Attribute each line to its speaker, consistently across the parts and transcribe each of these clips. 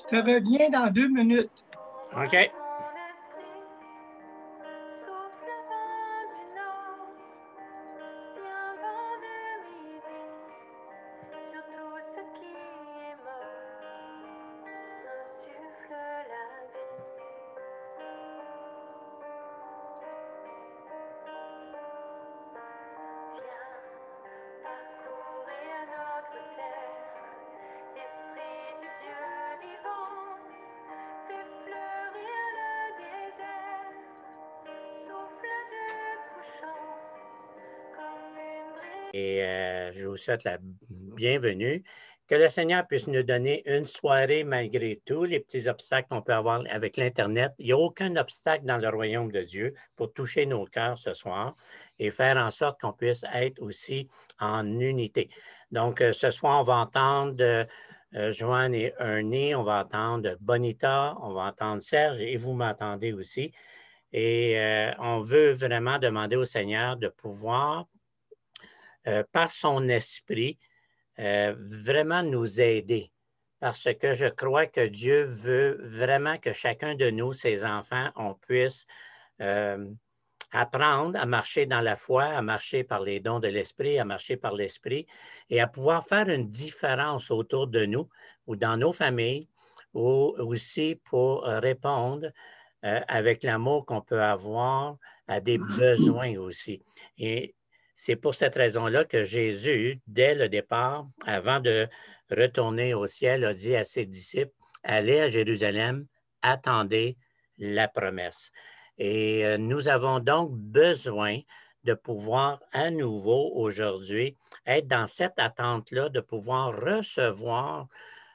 Speaker 1: Je te reviens dans 2 minutes.
Speaker 2: OK. Et je vous souhaite la bienvenue. Que le Seigneur puisse nous donner une soirée malgré tous les petits obstacles qu'on peut avoir avec l'Internet. Il n'y a aucun obstacle dans le royaume de Dieu pour toucher nos cœurs ce soir et faire en sorte qu'on puisse être aussi en unité. Donc, ce soir, on va entendre Joanne et Ernie, on va entendre Bonita, on va entendre Serge et vous m'entendez aussi. Et on veut vraiment demander au Seigneur de pouvoir par son esprit, vraiment nous aider. Parce que je crois que Dieu veut vraiment que chacun de nous, ses enfants, on puisse apprendre à marcher dans la foi, à marcher par les dons de l'esprit, à marcher par l'esprit et à pouvoir faire une différence autour de nous ou dans nos familles ou aussi pour répondre avec l'amour qu'on peut avoir à des besoins aussi. Et c'est pour cette raison-là que Jésus, dès le départ, avant de retourner au ciel, a dit à ses disciples, allez à Jérusalem, attendez la promesse. Et nous avons donc besoin de pouvoir à nouveau aujourd'hui être dans cette attente-là, de pouvoir recevoir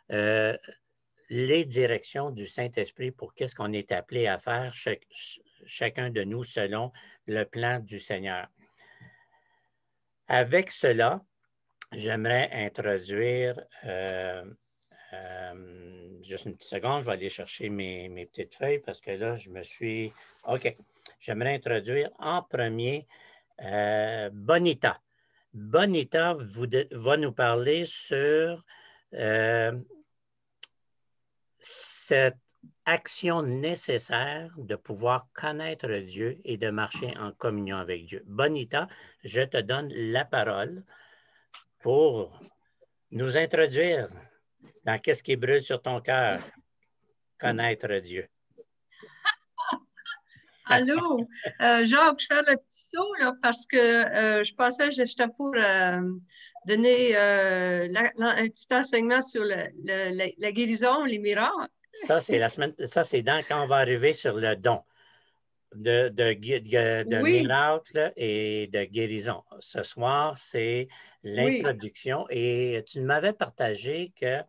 Speaker 2: les directions du Saint-Esprit pour qu'est-ce qu'on est appelé à faire, chacun de nous selon le plan du Seigneur. Avec cela, j'aimerais introduire, juste une petite seconde, je vais aller chercher mes petites feuilles parce que là, je me suis... OK. J'aimerais introduire en premier Bonita. Bonita va nous parler sur cette action nécessaire de pouvoir connaître Dieu et de marcher en communion avec Dieu. Bonita, je te donne la parole pour nous introduire dans qu'est-ce qui brûle sur ton cœur, connaître Dieu.
Speaker 3: Allô, Jacques, je fais le petit saut là, parce que je pensais que j'étais pour donner un petit enseignement sur la guérison, les miracles.
Speaker 2: Ça, c'est la semaine, ça, c'est quand on va arriver sur le don de
Speaker 3: Oui.
Speaker 2: miracle et de guérison. Ce soir, c'est l'introduction. Oui. Et tu m'avais partagé que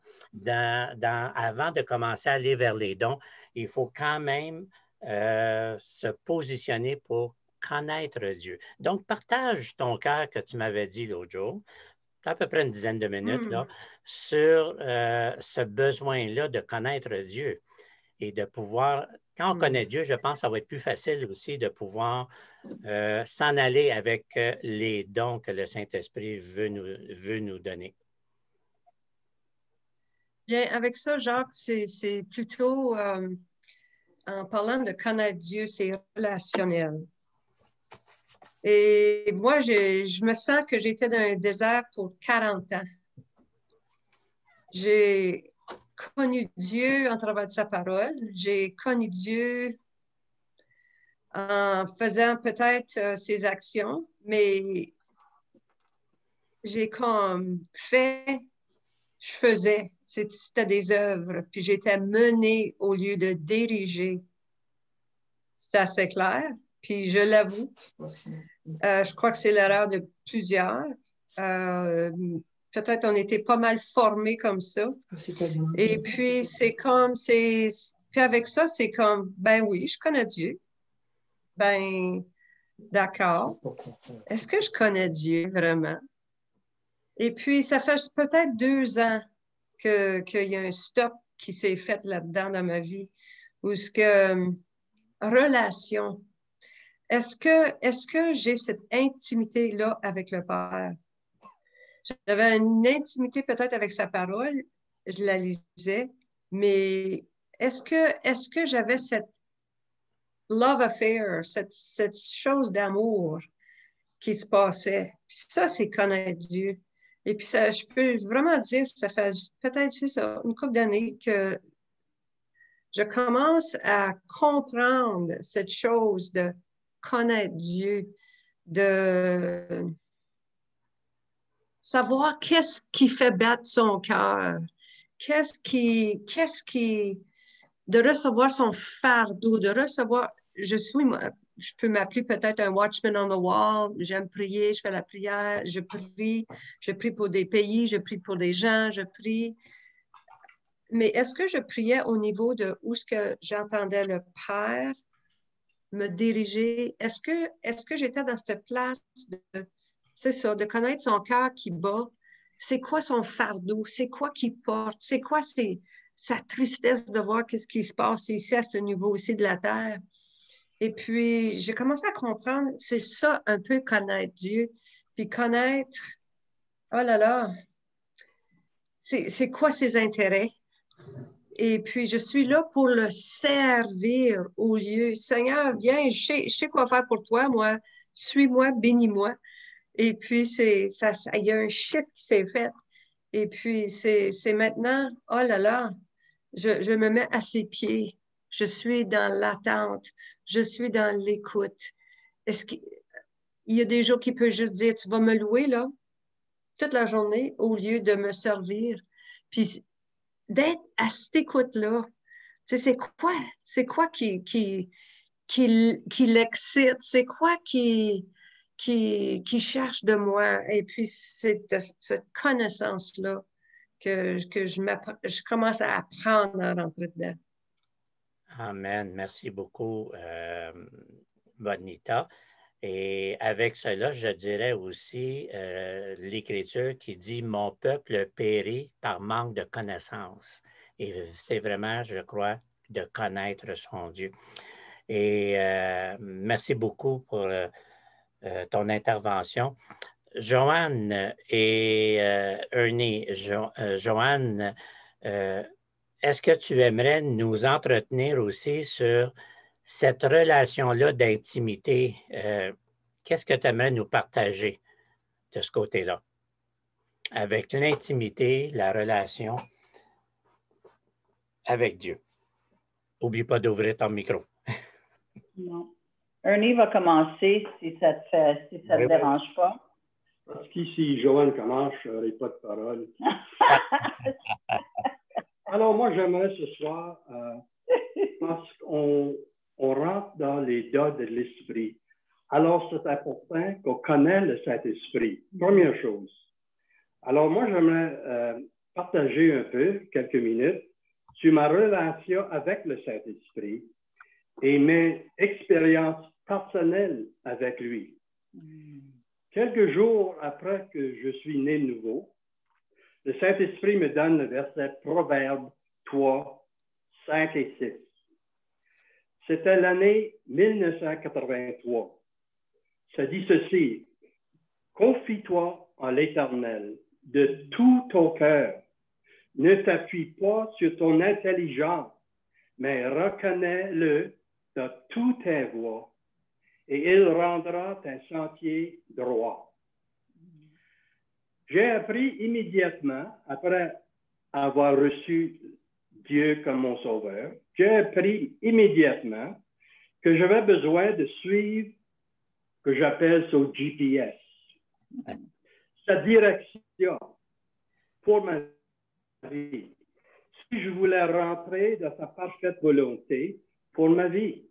Speaker 2: avant de commencer à aller vers les dons, il faut quand même se positionner pour connaître Dieu. Donc, partage ton cœur que tu m'avais dit l'autre jour, à peu près une dizaine de minutes, là, sur ce besoin-là de connaître Dieu et de pouvoir, quand on connaît Dieu, je pense que ça va être plus facile aussi de pouvoir s'en aller avec les dons que le Saint-Esprit veut nous donner.
Speaker 3: Bien, avec ça, Jacques, c'est plutôt, en parlant de connaître Dieu, c'est relationnel. Et moi, je me sens que j'étais dans un désert pour 40 ans. J'ai connu Dieu en travers de sa parole. J'ai connu Dieu en faisant peut-être ses actions, mais j'ai comme fait, je faisais. C'était des œuvres, puis j'étais menée au lieu de diriger. C'est assez clair, puis je l'avoue. Je crois que c'est l'erreur de plusieurs. Peut-être on était pas mal formés comme ça. Et puis, puis avec ça, c'est comme, ben oui, je connais Dieu. Ben, d'accord. Est-ce que je connais Dieu vraiment? Et puis, ça fait peut-être 2 ans qu'il y a un stop qui s'est fait là-dedans dans ma vie, où ce que relation. Est-ce que j'ai cette intimité-là avec le Père? J'avais une intimité peut-être avec sa parole, je la lisais, Mais est-ce que j'avais cette love affair, cette chose d'amour qui se passait? Puis ça, c'est connaître Dieu. Et puis ça, je peux vraiment dire, ça fait peut-être juste une couple d'années que je commence à comprendre cette chose de connaître Dieu, de savoir qu'est-ce qui fait battre son cœur, de recevoir son fardeau, de recevoir, je peux m'appeler peut-être un watchman on the wall, j'aime prier, je fais la prière, je prie pour des pays, je prie pour des gens, je prie. Mais est-ce que je priais au niveau de où ce que j'entendais le Père me diriger? Est-ce que j'étais dans cette place c'est ça, de connaître son cœur qui bat? C'est quoi son fardeau? C'est quoi qu'il porte? C'est quoi sa tristesse de voir qu'est-ce qui se passe ici à ce niveau-ci de la terre? Et puis, j'ai commencé à comprendre, c'est ça un peu connaître Dieu. Puis connaître, oh là là, c'est quoi ses intérêts? Et puis, je suis là pour le servir au lieu. Seigneur, viens, je sais quoi faire pour toi, moi. Suis-moi, bénis-moi. Et puis, il y a un shift qui s'est fait. Et puis, c'est maintenant, oh là là, je me mets à ses pieds. Je suis dans l'attente. Je suis dans l'écoute. Est-ce qu'il y a des jours qui peuvent juste dire, tu vas me louer, là, toute la journée, au lieu de me servir. Puis, d'être à cette écoute-là, tu sais, c'est quoi qui l'excite? C'est quoi qui cherche de moi? Et puis, c'est de cette connaissance-là que je commence à apprendre à rentrer dedans.
Speaker 2: Amen. Merci beaucoup, Bonita. Et avec cela, je dirais aussi l'Écriture qui dit « Mon peuple périt par manque de connaissance ». Et c'est vraiment, je crois, de connaître son Dieu. Et merci beaucoup pour ton intervention. Joanne et Ernie, Joanne, est-ce que tu aimerais nous entretenir aussi sur cette relation-là d'intimité? Qu'est-ce que tu aimerais nous partager de ce côté-là? Avec l'intimité, la relation avec Dieu. N'oublie pas d'ouvrir ton micro.
Speaker 4: Non. Ernie va commencer si ça te dérange pas.
Speaker 5: Parce qu'ici, Joanne commence, je n'aurai pas de parole. Alors, moi, j'aimerais ce soir, parce qu'on rentre dans les dons de l'Esprit. Alors, c'est important qu'on connaisse le Saint-Esprit. Première chose. Alors, moi, j'aimerais partager un peu, quelques minutes, sur ma relation avec le Saint-Esprit et mes expériences personnelles avec lui. Quelques jours après que je suis né de nouveau, le Saint-Esprit me donne le verset Proverbe 3, 5 et 6. C'était l'année 1983. Ça dit ceci, « Confie-toi en l'Éternel de tout ton cœur. Ne t'appuie pas sur ton intelligence, mais reconnais-le dans toutes tes voies, et il rendra tes sentiers droits. » J'ai appris immédiatement, après avoir reçu Dieu comme mon sauveur, j'ai appris immédiatement que j'avais besoin de suivre ce que j'appelle son GPS, sa direction pour ma vie. Si je voulais rentrer dans sa parfaite volonté pour ma vie,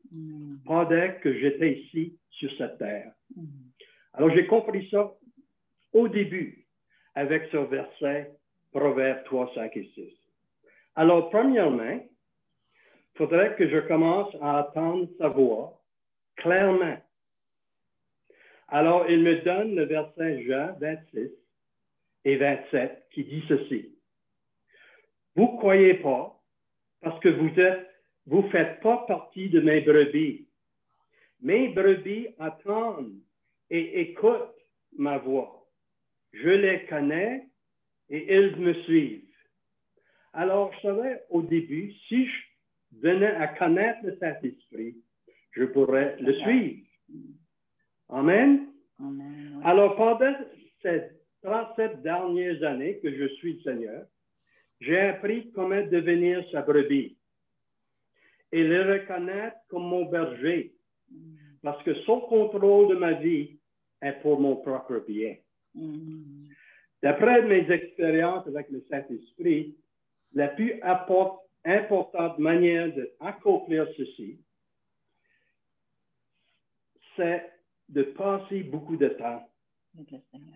Speaker 5: pendant que j'étais ici sur cette terre. Alors, j'ai compris ça au début avec ce verset, Proverbe 3, 5 et 6. Alors, premièrement, il faudrait que je commence à entendre sa voix clairement. Alors, il me donne le verset Jean 26 et 27 qui dit ceci. « Vous ne croyez pas parce que vous ne faites pas partie de mes brebis. Mes brebis attendent et écoutent ma voix. Je les connais et ils me suivent. Alors, je savais au début, si je venais à connaître le Saint-Esprit, je pourrais le suivre. Amen.
Speaker 4: Amen.
Speaker 5: Alors, pendant ces 37 dernières années que je suis le Seigneur, j'ai appris comment devenir sa brebis et le reconnaître comme mon berger, parce que son contrôle de ma vie est pour mon propre bien. D'après mes expériences avec le Saint-Esprit, la plus importante manière d'accomplir ceci, c'est de passer beaucoup de temps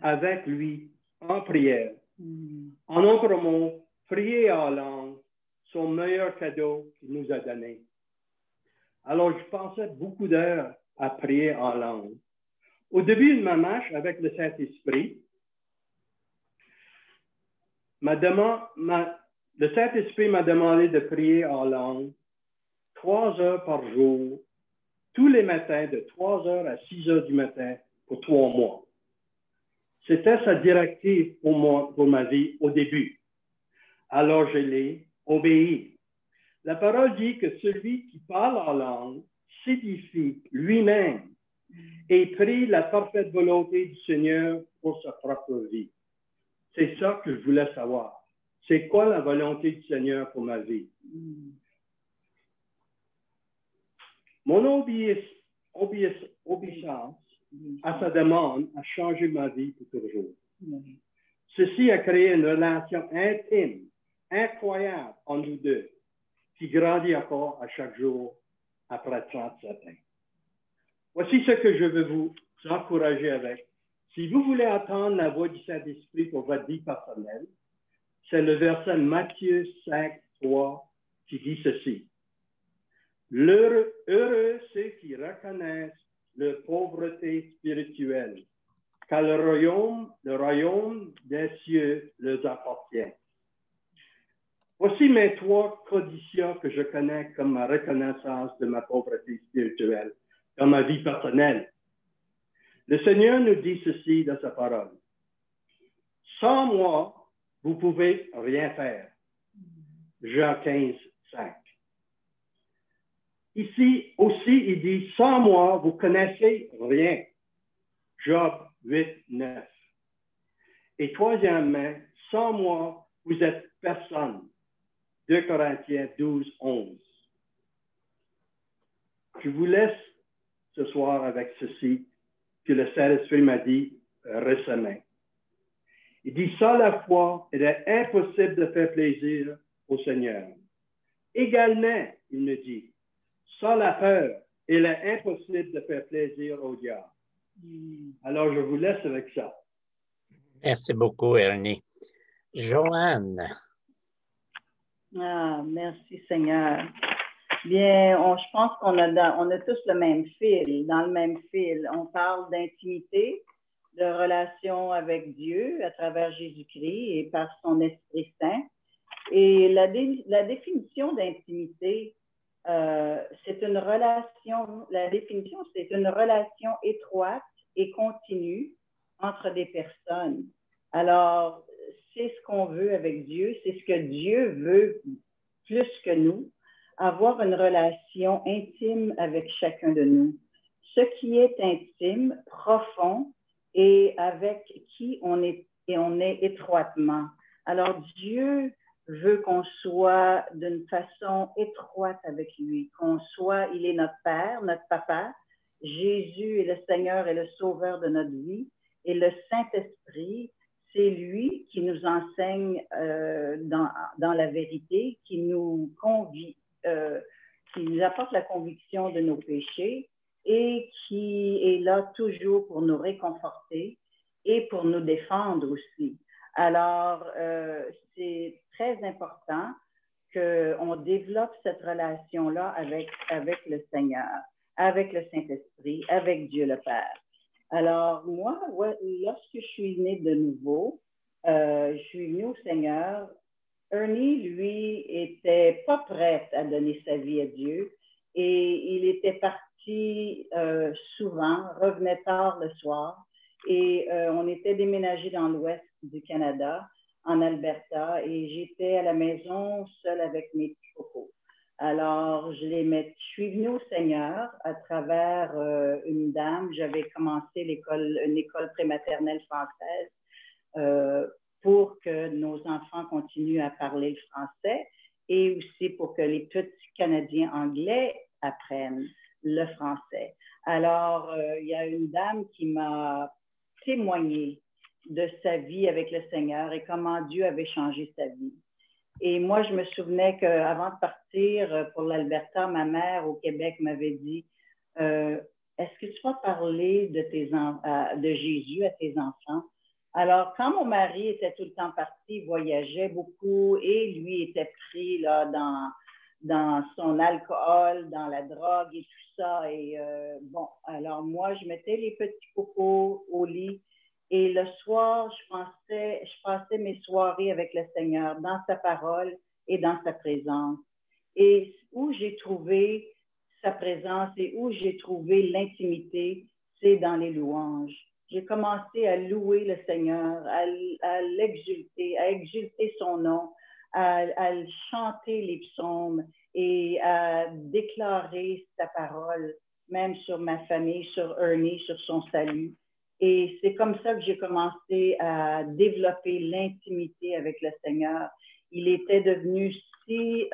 Speaker 5: avec lui en prière. En autre mot, prier en langue, son meilleur cadeau qu'il nous a donné. Alors, je passais beaucoup d'heures à prier en langue. Au début de ma marche avec le Saint-Esprit, le Saint-Esprit m'a demandé de prier en langue 3 heures par jour, tous les matins, de 3 heures à 6 heures du matin pour 3 mois. C'était sa directive pour ma vie au début. Alors, je l'ai obéi. La parole dit que celui qui parle en langue s'édifie lui-même et prie la parfaite volonté du Seigneur pour sa propre vie. C'est ça que je voulais savoir. C'est quoi la volonté du Seigneur pour ma vie? Mon obéissance à sa demande a changé ma vie pour toujours. Ceci a créé une relation intime, incroyable entre nous deux, qui grandit encore à chaque jour après 37 ans. Voici ce que je veux vous encourager avec. Si vous voulez entendre la voix du Saint-Esprit pour votre vie personnelle, c'est le verset Matthieu 5, 3 qui dit ceci. Heureux ceux qui reconnaissent leur pauvreté spirituelle, car le royaume des cieux leur appartient. Voici mes 3 conditions que je connais comme ma reconnaissance de ma pauvreté spirituelle dans ma vie personnelle. Le Seigneur nous dit ceci dans sa parole. Sans moi, vous ne pouvez rien faire. Jean 15, 5. Ici aussi, il dit, sans moi, vous ne connaissez rien. Job 8, 9. Et troisièmement, sans moi, vous êtes personne. 2 Corinthiens 12, 11. Je vous laisse ce soir avec ceci que le Saint-Esprit m'a dit récemment. Il dit, sans la foi, il est impossible de faire plaisir au Seigneur. Également, il me dit, sans la peur, il est impossible de faire plaisir au diable. Alors, je vous laisse avec ça.
Speaker 2: Merci beaucoup, Ernie. Joanne.
Speaker 4: Ah, merci Seigneur. Bien, je pense qu'on a tous le même fil, dans le même fil. On parle d'intimité, de relation avec Dieu à travers Jésus-Christ et par son Esprit Saint. Et la définition d'intimité, c'est une relation, la définition, c'est une relation étroite et continue entre des personnes. Alors, c'est ce qu'on veut avec Dieu, c'est ce que Dieu veut plus que nous, avoir une relation intime avec chacun de nous. Ce qui est intime, profond et avec qui on est étroitement. Alors, Dieu veut qu'on soit d'une façon étroite avec lui, il est notre Père, notre Papa. Jésus est le Seigneur et le Sauveur de notre vie. Et le Saint-Esprit, c'est lui qui nous enseigne dans la vérité, qui nous apporte la conviction de nos péchés et qui est là toujours pour nous réconforter et pour nous défendre aussi. Alors, c'est très important qu'on développe cette relation-là avec le Seigneur, avec le Saint-Esprit, avec Dieu le Père. Alors, moi, lorsque je suis née de nouveau, je suis venue au Seigneur. Ernie, lui, était pas prêt à donner sa vie à Dieu et il était parti souvent, revenait tard le soir et on était déménagé dans l'ouest du Canada en Alberta et j'étais à la maison seule avec mes petits cocos. Alors, je suis venue au Seigneur à travers une dame. J'avais commencé une école prématernelle française pour que nos enfants continuent à parler le français et aussi pour que les petits Canadiens anglais apprennent le français. Alors, il y a une dame qui m'a témoigné de sa vie avec le Seigneur et comment Dieu avait changé sa vie. Et moi, je me souvenais qu'avant de partir pour l'Alberta, ma mère au Québec m'avait dit est-ce que tu vas parler de Jésus à tes enfants? Alors, quand mon mari était tout le temps parti, il voyageait beaucoup et lui était pris là, dans son alcool, dans la drogue et tout ça. Et bon, alors moi, je mettais les petits cocos au lit. Et le soir, je passais mes soirées avec le Seigneur dans sa parole et dans sa présence. Et où j'ai trouvé sa présence et où j'ai trouvé l'intimité, c'est dans les louanges. J'ai commencé à louer le Seigneur, à l'exulter, à exulter son nom, à chanter les psaumes et à déclarer sa parole, même sur ma famille, sur Ernie, sur son salut. Et c'est comme ça que j'ai commencé à développer l'intimité avec le Seigneur. Il était devenu si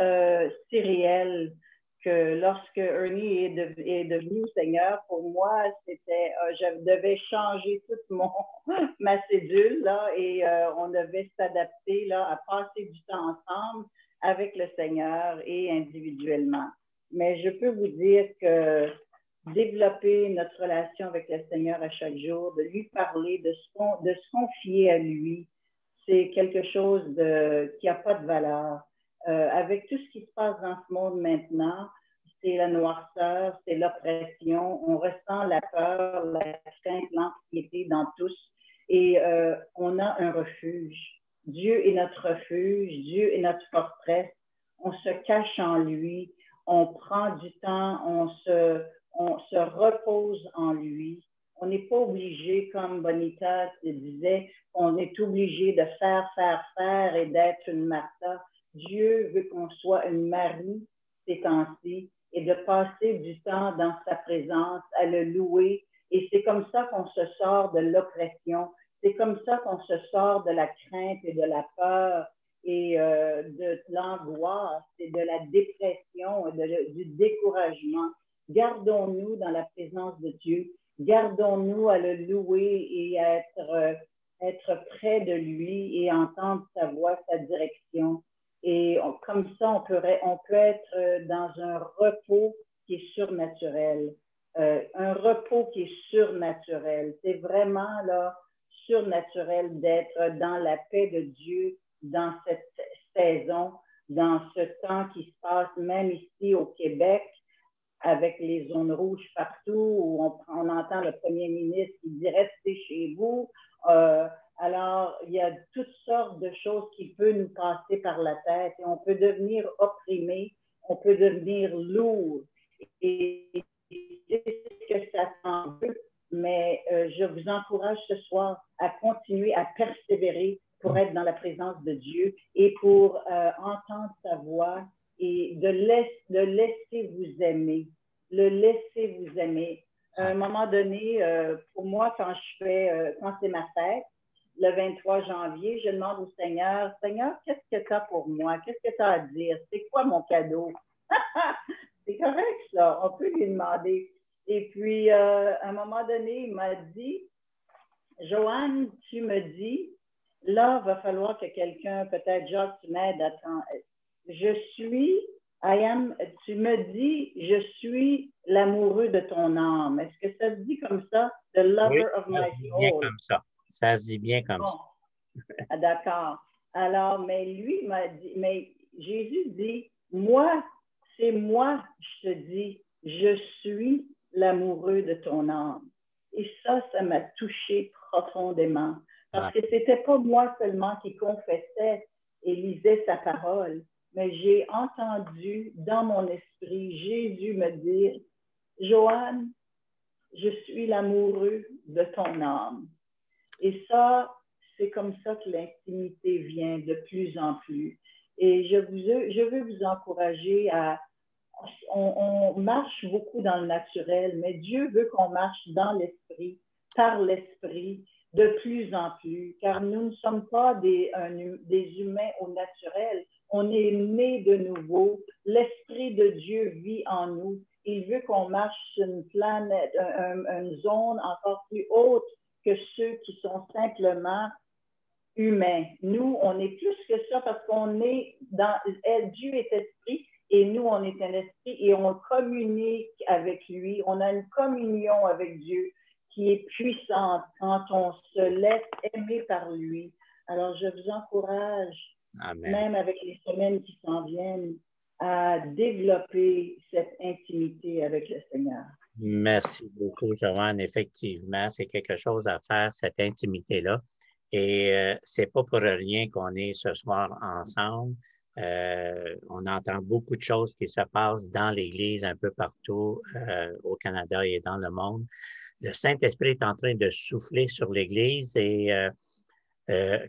Speaker 4: réel que lorsque Ernie est devenu Seigneur, pour moi, je devais changer toute ma cédule là, et on devait s'adapter là, à passer du temps ensemble avec le Seigneur et individuellement. Mais je peux vous dire que développer notre relation avec le Seigneur à chaque jour, de lui parler, de se confier à lui, c'est quelque chose qui n'a pas de valeur. Avec tout ce qui se passe dans ce monde maintenant, c'est la noirceur, c'est l'oppression, on ressent la peur, la crainte, l'anxiété dans tous et on a un refuge. Dieu est notre refuge, Dieu est notre forteresse, on se cache en lui, on prend du temps, on se repose en lui. On n'est pas obligé, comme Bonita disait, on est obligé de faire et d'être une Martha. Dieu veut qu'on soit une Marie ces temps-ci et de passer du temps dans sa présence, à le louer. Et c'est comme ça qu'on se sort de l'oppression. C'est comme ça qu'on se sort de la crainte et de la peur et de l'angoisse et de la dépression et du découragement. Gardons-nous dans la présence de Dieu. Gardons-nous à le louer et à être près de lui et entendre sa voix, sa direction. Et comme ça, on peut être dans un repos qui est surnaturel. Un repos qui est surnaturel. C'est vraiment là surnaturel d'être dans la paix de Dieu dans cette saison, dans ce temps qui se passe même ici au Québec, avec les zones rouges partout, où on entend le premier ministre qui dit « Restez chez vous ». Alors, il y a toutes sortes de choses qui peuvent nous passer par la tête et on peut devenir opprimé, on peut devenir lourd. Et c'est ce que Satan veut, mais je vous encourage ce soir à continuer à persévérer pour être dans la présence de Dieu et pour entendre sa voix et de laisser vous aimer. Le laisser vous aimer. À un moment donné, pour moi, quand c'est ma fête, le 23 janvier, je demande au Seigneur, « Seigneur, qu'est-ce que tu as pour moi? Qu'est-ce que tu as à dire? C'est quoi mon cadeau? » C'est correct, ça. On peut lui demander. Et puis, à un moment donné, il m'a dit, « Joanne, tu me dis, là, il va falloir que quelqu'un, peut-être Jacques, tu m'aides à tu me dis, je suis l'amoureux de ton âme. Est-ce que ça se dit comme ça? The lover of my soul. Ça se dit bien comme ça.
Speaker 2: Ça se dit bien comme ça.
Speaker 4: Ah, d'accord. Alors, mais lui m'a dit, mais Jésus dit, moi, c'est moi, je te dis, je suis l'amoureux de ton âme. Et ça m'a touché profondément. Parce que c'était pas moi seulement qui confessais et lisais sa parole, mais j'ai entendu dans mon esprit Jésus me dire, Joanne, je suis l'amoureux de ton âme. Et ça, c'est comme ça que l'intimité vient de plus en plus. Et je veux vous encourager à... On marche beaucoup dans le naturel, mais Dieu veut qu'on marche dans l'esprit, par l'esprit, de plus en plus, car nous ne sommes pas des humains au naturel. On est nés de nouveau. L'Esprit de Dieu vit en nous. Il veut qu'on marche sur une planète, une zone encore plus haute que ceux qui sont simplement humains. Nous, on est plus que ça parce qu'on est dans... Dieu est esprit et nous, on est un esprit et on communique avec lui. On a une communion avec Dieu qui est puissante quand on se laisse aimer par lui. Alors, je vous encourage,
Speaker 2: Amen.
Speaker 4: même avec les semaines qui s'en viennent, à développer cette intimité avec le Seigneur.
Speaker 2: Merci beaucoup, Joanne. Effectivement, c'est quelque chose à faire, cette intimité-là. Et c'est pas pour rien qu'on est ce soir ensemble. On entend beaucoup de choses qui se passent dans l'Église un peu partout au Canada et dans le monde. Le Saint-Esprit est en train de souffler sur l'Église et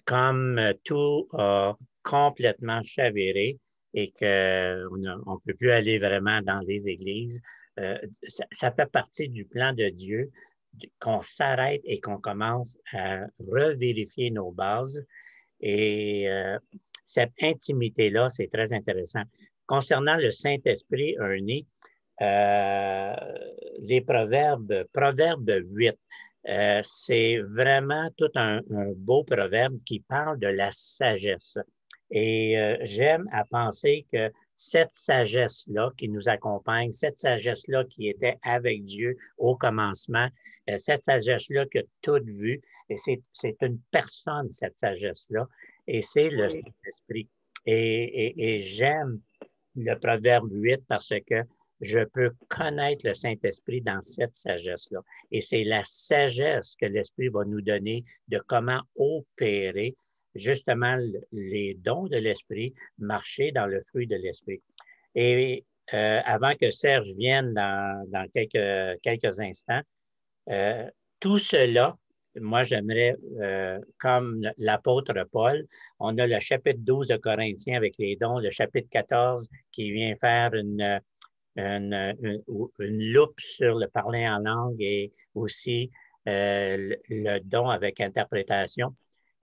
Speaker 2: comme tout a complètement chaviré et qu'on ne peut plus aller vraiment dans les églises, ça fait partie du plan de Dieu qu'on s'arrête et qu'on commence à revérifier nos bases. Et cette intimité-là, c'est très intéressant. Concernant le Saint-Esprit, Ernie, les Proverbe 8, c'est vraiment tout un beau proverbe qui parle de la sagesse. Et j'aime à penser que cette sagesse-là qui nous accompagne, cette sagesse-là qui était avec Dieu au commencement, cette sagesse-là qui a tout vu, et c'est une personne, cette sagesse-là, et c'est le Saint-Esprit. Et j'aime le Proverbe 8 parce que je peux connaître le Saint-Esprit dans cette sagesse-là. Et c'est la sagesse que l'Esprit va nous donner de comment opérer justement les dons de l'Esprit, marcher dans le fruit de l'Esprit. Et avant que Serge vienne dans quelques instants, tout cela, moi j'aimerais, comme l'apôtre Paul, on a le chapitre 12 de Corinthiens avec les dons, le chapitre 14 qui vient faire une loupe sur le parler en langue et aussi le don avec interprétation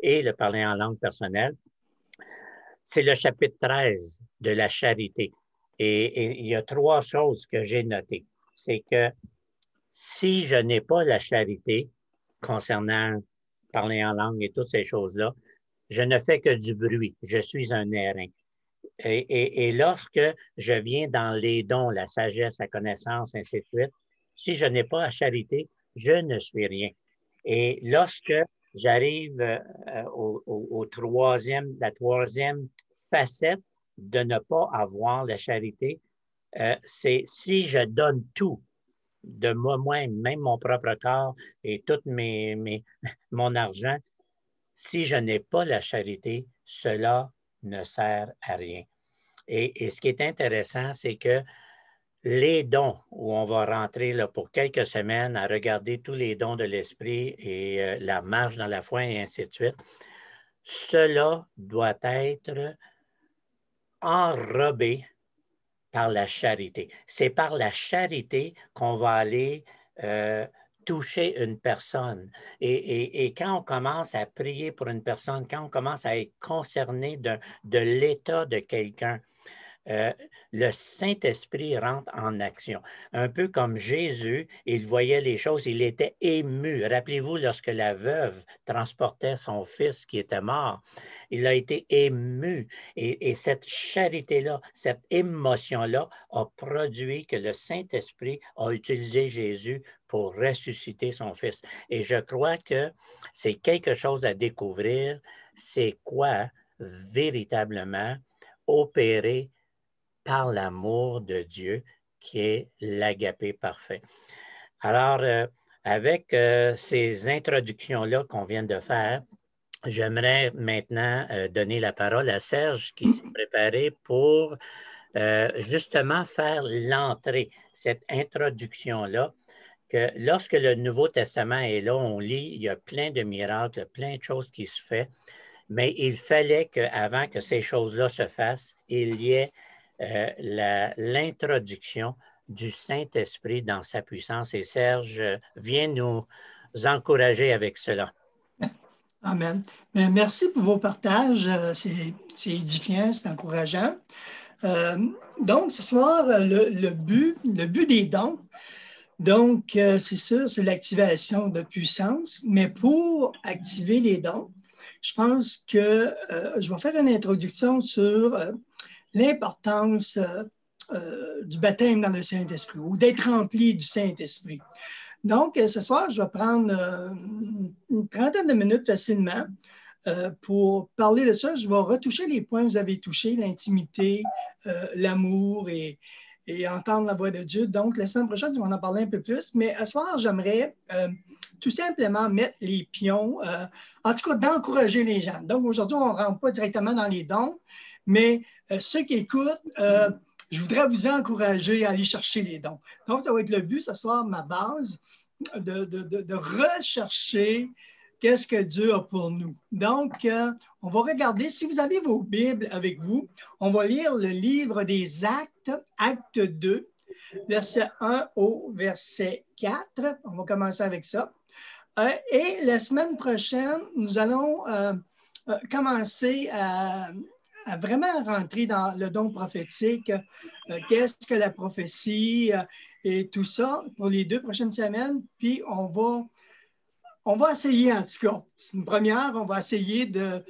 Speaker 2: et le parler en langue personnelle. C'est le chapitre 13 de la charité. Et il y a 3 choses que j'ai notées. C'est que si je n'ai pas la charité concernant parler en langue et toutes ces choses-là, je ne fais que du bruit. Je suis un airain. Et lorsque je viens dans les dons, la sagesse, la connaissance, ainsi de suite, si je n'ai pas la charité, je ne suis rien. Et lorsque j'arrive la troisième facette de ne pas avoir la charité, c'est si je donne tout de moi-même, même mon propre corps et tout mon argent, si je n'ai pas la charité, cela ne sert à rien. Et ce qui est intéressant, c'est que les dons, où on va rentrer là, pour quelques semaines à regarder tous les dons de l'esprit et la marche dans la foi et ainsi de suite, cela doit être enrobé par la charité. C'est par la charité qu'on va aller toucher une personne. Et quand on commence à prier pour une personne, quand on commence à être concerné de l'état de quelqu'un, le Saint-Esprit rentre en action. Un peu comme Jésus, il voyait les choses, il était ému. Rappelez-vous, lorsque la veuve transportait son fils qui était mort, il a été ému. Et cette charité-là, cette émotion-là a produit que le Saint-Esprit a utilisé Jésus pour ressusciter son fils. Et je crois que c'est quelque chose à découvrir. C'est quoi véritablement opérer par l'amour de Dieu qui est l'agapé parfait. Alors, avec ces introductions-là qu'on vient de faire, j'aimerais maintenant donner la parole à Serge qui s'est préparé pour justement faire l'entrée, cette introduction-là que lorsque le Nouveau Testament est là, on lit, il y a plein de miracles, plein de choses qui se font, mais il fallait qu'avant que ces choses-là se fassent, il y ait l'introduction du Saint-Esprit dans sa puissance. Et Serge vient nous encourager avec cela.
Speaker 1: Amen. Mais merci pour vos partages. C'est édifiant, c'est encourageant. Donc, ce soir, le but des dons, donc, c'est sûr, c'est l'activation de puissance. Mais pour activer les dons, je pense que je vais faire une introduction sur l'importance du baptême dans le Saint-Esprit ou d'être rempli du Saint-Esprit. Donc, ce soir, je vais prendre une trentaine de minutes facilement pour parler de ça. Je vais retoucher les points que vous avez touchés, l'intimité, l'amour et entendre la voix de Dieu. Donc, la semaine prochaine, on va en parler un peu plus. Mais ce soir, j'aimerais tout simplement mettre les pions, en tout cas, d'encourager les gens. Donc, aujourd'hui, on ne rentre pas directement dans les dons, mais ceux qui écoutent, je voudrais vous encourager à aller chercher les dons. Donc, ça va être le but ce soir, ma base, de rechercher qu'est-ce que Dieu a pour nous. Donc, on va regarder, si vous avez vos Bibles avec vous, on va lire le livre des Actes, Acte 2, verset 1 au verset 4. On va commencer avec ça. Et la semaine prochaine, nous allons commencer à vraiment rentrer dans le don prophétique. Qu'est-ce que la prophétie et tout ça pour les 2 prochaines semaines. Puis on va essayer, en tout cas, c'est une première, on va essayer de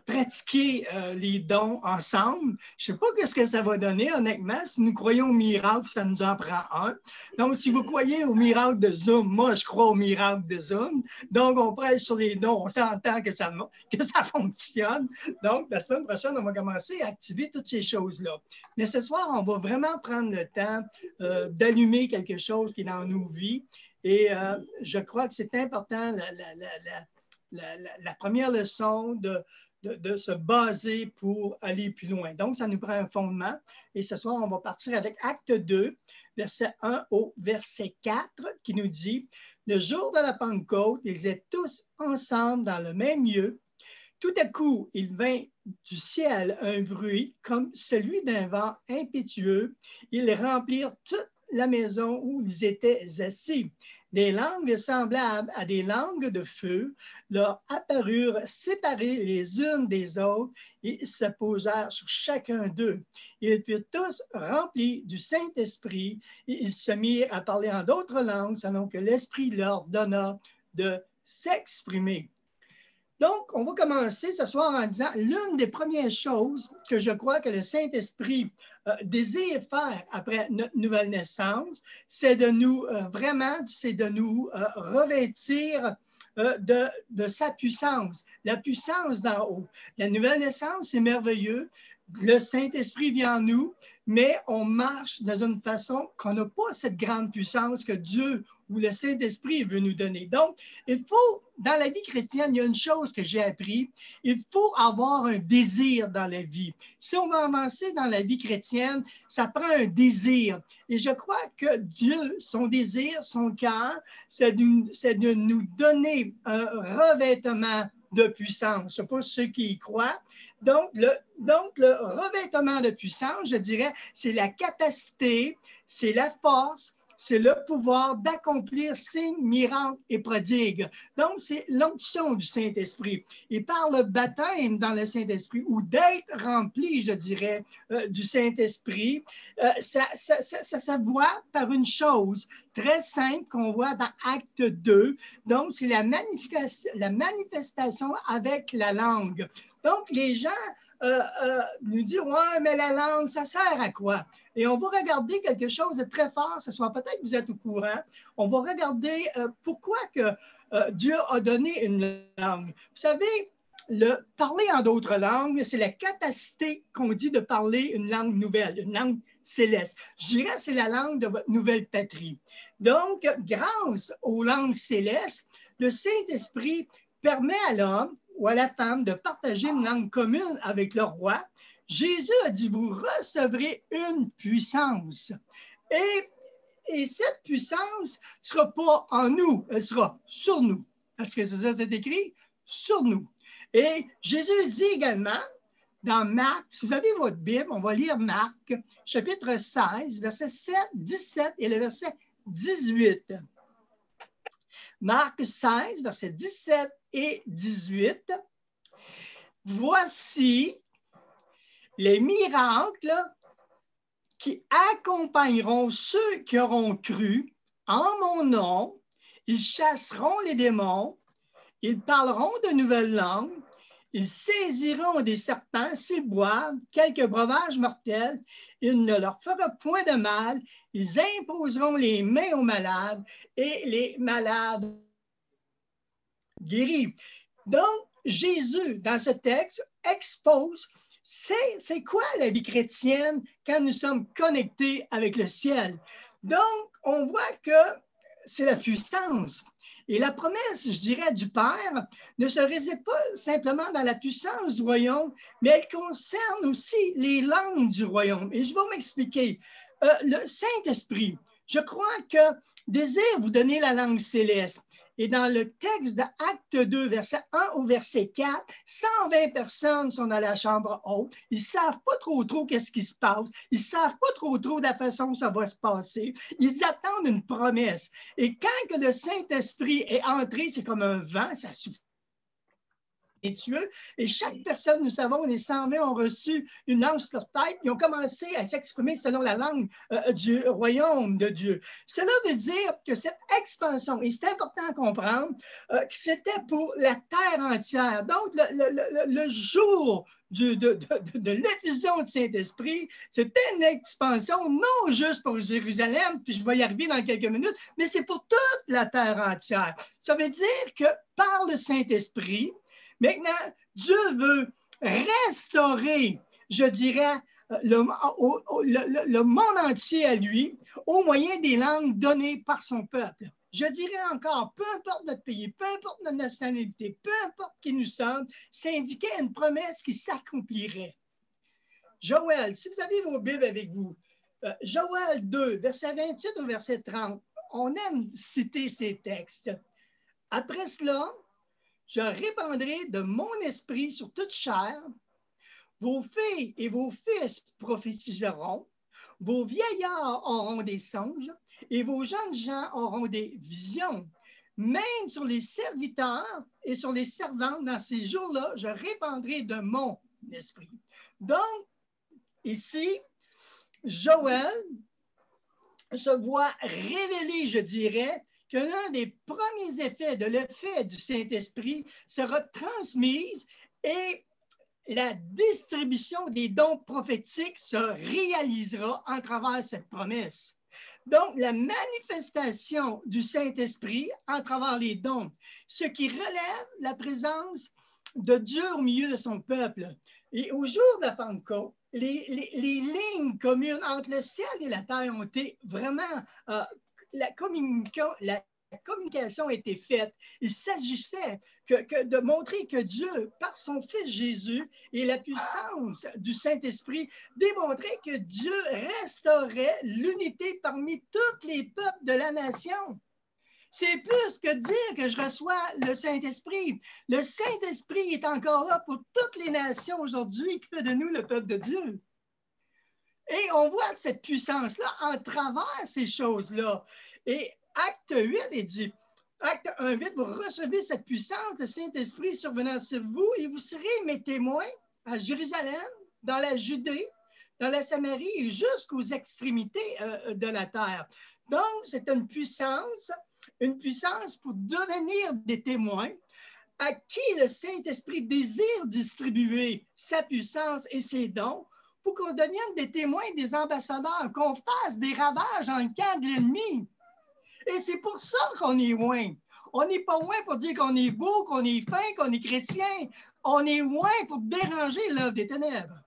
Speaker 1: pratiquer les dons ensemble. Je ne sais pas ce que ça va donner, honnêtement. Si nous croyons au miracle, ça nous en prend un. Donc, si vous croyez au miracle de Zoom, moi, je crois au miracle de Zoom. Donc, on prêche sur les dons. On s'entend que ça fonctionne. Donc, la semaine prochaine, on va commencer à activer toutes ces choses-là. Mais ce soir, on va vraiment prendre le temps d'allumer quelque chose qui est dans nos vies. Et je crois que c'est important, la première leçon de se baser pour aller plus loin. Donc, ça nous prend un fondement. Et ce soir, on va partir avec Acte 2, verset 1 au verset 4, qui nous dit « Le jour de la Pentecôte, ils étaient tous ensemble dans le même lieu. Tout à coup, il vint du ciel un bruit comme celui d'un vent impétueux. Ils remplirent toute la maison où ils étaient assis. Des langues semblables à des langues de feu leur apparurent séparées les unes des autres et se posèrent sur chacun d'eux. Ils furent tous remplis du Saint-Esprit et ils se mirent à parler en d'autres langues selon que l'Esprit leur donna de s'exprimer. » Donc, on va commencer ce soir en disant l'une des premières choses que je crois que le Saint-Esprit désire faire après notre nouvelle naissance, c'est de nous revêtir de sa puissance, la puissance d'en haut. La nouvelle naissance, c'est merveilleux. Le Saint-Esprit vient en nous, mais on marche dans une façon qu'on n'a pas cette grande puissance que Dieu ou le Saint-Esprit veut nous donner. Donc, il faut, dans la vie chrétienne, il y a une chose que j'ai appris, il faut avoir un désir dans la vie. Si on veut avancer dans la vie chrétienne, ça prend un désir. Et je crois que Dieu, son désir, son cœur, c'est de nous donner un revêtement de puissance. Je ne sais pas ceux qui y croient. Donc, le revêtement de puissance, je dirais, c'est la capacité, c'est la force, c'est le pouvoir d'accomplir signes, miracles et prodigues. Donc, c'est l'onction du Saint-Esprit. Et par le baptême dans le Saint-Esprit, ou d'être rempli, je dirais, du Saint-Esprit, ça se voit par une chose très simple qu'on voit dans Acte 2. Donc, c'est la manifestation avec la langue. Donc, les gens nous disent « Ouais, mais la langue, ça sert à quoi? » Et on va regarder quelque chose de très fort, ce soit peut-être que vous êtes au courant. On va regarder pourquoi que Dieu a donné une langue. Vous savez, le parler en d'autres langues, c'est la capacité qu'on dit de parler une langue nouvelle, une langue céleste. Je dirais que c'est la langue de votre nouvelle patrie. Donc, grâce aux langues célestes, le Saint-Esprit permet à l'homme ou à la femme de partager une langue commune avec le roi. Jésus a dit, vous recevrez une puissance. Et Et cette puissance ne sera pas en nous, elle sera sur nous. Parce que c'est ça, c'est écrit, sur nous. Et Jésus dit également, dans Marc, si vous avez votre Bible, on va lire Marc, chapitre 16, verset 7, 17 et le verset 18. Marc 16, verset 17 et 18. Voici les miracles qui accompagneront ceux qui auront cru en mon nom. Ils chasseront les démons, ils parleront de nouvelles langues, ils saisiront des serpents s'ils boivent quelques breuvages mortels, il ne leur fera point de mal, ils imposeront les mains aux malades et les malades guéris. Donc, Jésus, dans ce texte, expose c'est quoi la vie chrétienne quand nous sommes connectés avec le ciel. Donc, on voit que c'est la puissance. Et la promesse, je dirais, du Père ne se réside pas simplement dans la puissance du royaume, mais elle concerne aussi les langues du royaume. Et je vais m'expliquer. Le Saint-Esprit, je crois que désire vous donner la langue céleste. Et dans le texte d'Acte 2, verset 1 au verset 4, 120 personnes sont dans la chambre haute. Ils ne savent pas trop qu'est-ce qui se passe. Ils ne savent pas trop de la façon dont ça va se passer. Ils attendent une promesse. Et quand que le Saint-Esprit est entré, c'est comme un vent, ça souffle. Et chaque personne, nous savons, les 120 ont reçu une langue sur leur tête. Ils ont commencé à s'exprimer selon la langue du royaume de Dieu. Cela veut dire que cette expansion, et c'est important à comprendre, que c'était pour la terre entière. Donc, le jour de l'effusion du Saint-Esprit, c'était une expansion non juste pour Jérusalem, puis je vais y arriver dans quelques minutes, mais c'est pour toute la terre entière. Ça veut dire que par le Saint-Esprit, maintenant, Dieu veut restaurer, je dirais, le monde entier à lui au moyen des langues données par son peuple. Je dirais encore, peu importe notre pays, peu importe notre nationalité, peu importe qui nous sommes, c'est indiqué une promesse qui s'accomplirait. Joël, si vous avez vos Bibles avec vous, Joël 2, verset 28 au verset 30, on aime citer ces textes. Après cela, je répandrai de mon esprit sur toute chair. Vos filles et vos fils prophétiseront. Vos vieillards auront des songes et vos jeunes gens auront des visions. Même sur les serviteurs et sur les servantes dans ces jours-là, je répandrai de mon esprit. Donc, ici, Joël se voit révéler, je dirais, que l'un des premiers effets de l'effet du Saint-Esprit sera transmise et la distribution des dons prophétiques se réalisera en travers cette promesse. Donc, la manifestation du Saint-Esprit en travers les dons, ce qui relève la présence de Dieu au milieu de son peuple. Et au jour de la Pentecôte, les lignes communes entre le ciel et la terre ont été vraiment la communication a été faite. Il s'agissait de montrer que Dieu, par son Fils Jésus et la puissance du Saint-Esprit, démontrait que Dieu restaurait l'unité parmi tous les peuples de la nation. C'est plus que dire que je reçois le Saint-Esprit. Le Saint-Esprit est encore là pour toutes les nations aujourd'hui qui fait de nous le peuple de Dieu. Et on voit cette puissance-là en travers ces choses-là. Et Acte 8, il dit, Acte 1, 8, vous recevez cette puissance, le Saint-Esprit survenant sur vous, et vous serez mes témoins à Jérusalem, dans la Judée, dans la Samarie et jusqu'aux extrémités de la terre. Donc, c'est une puissance pour devenir des témoins à qui le Saint-Esprit désire distribuer sa puissance et ses dons pour qu'on devienne des témoins, des ambassadeurs, qu'on fasse des ravages dans le camp de l'ennemi. Et c'est pour ça qu'on est loin. On n'est pas loin pour dire qu'on est beau, qu'on est fin, qu'on est chrétien. On est loin pour déranger l'œuvre des ténèbres.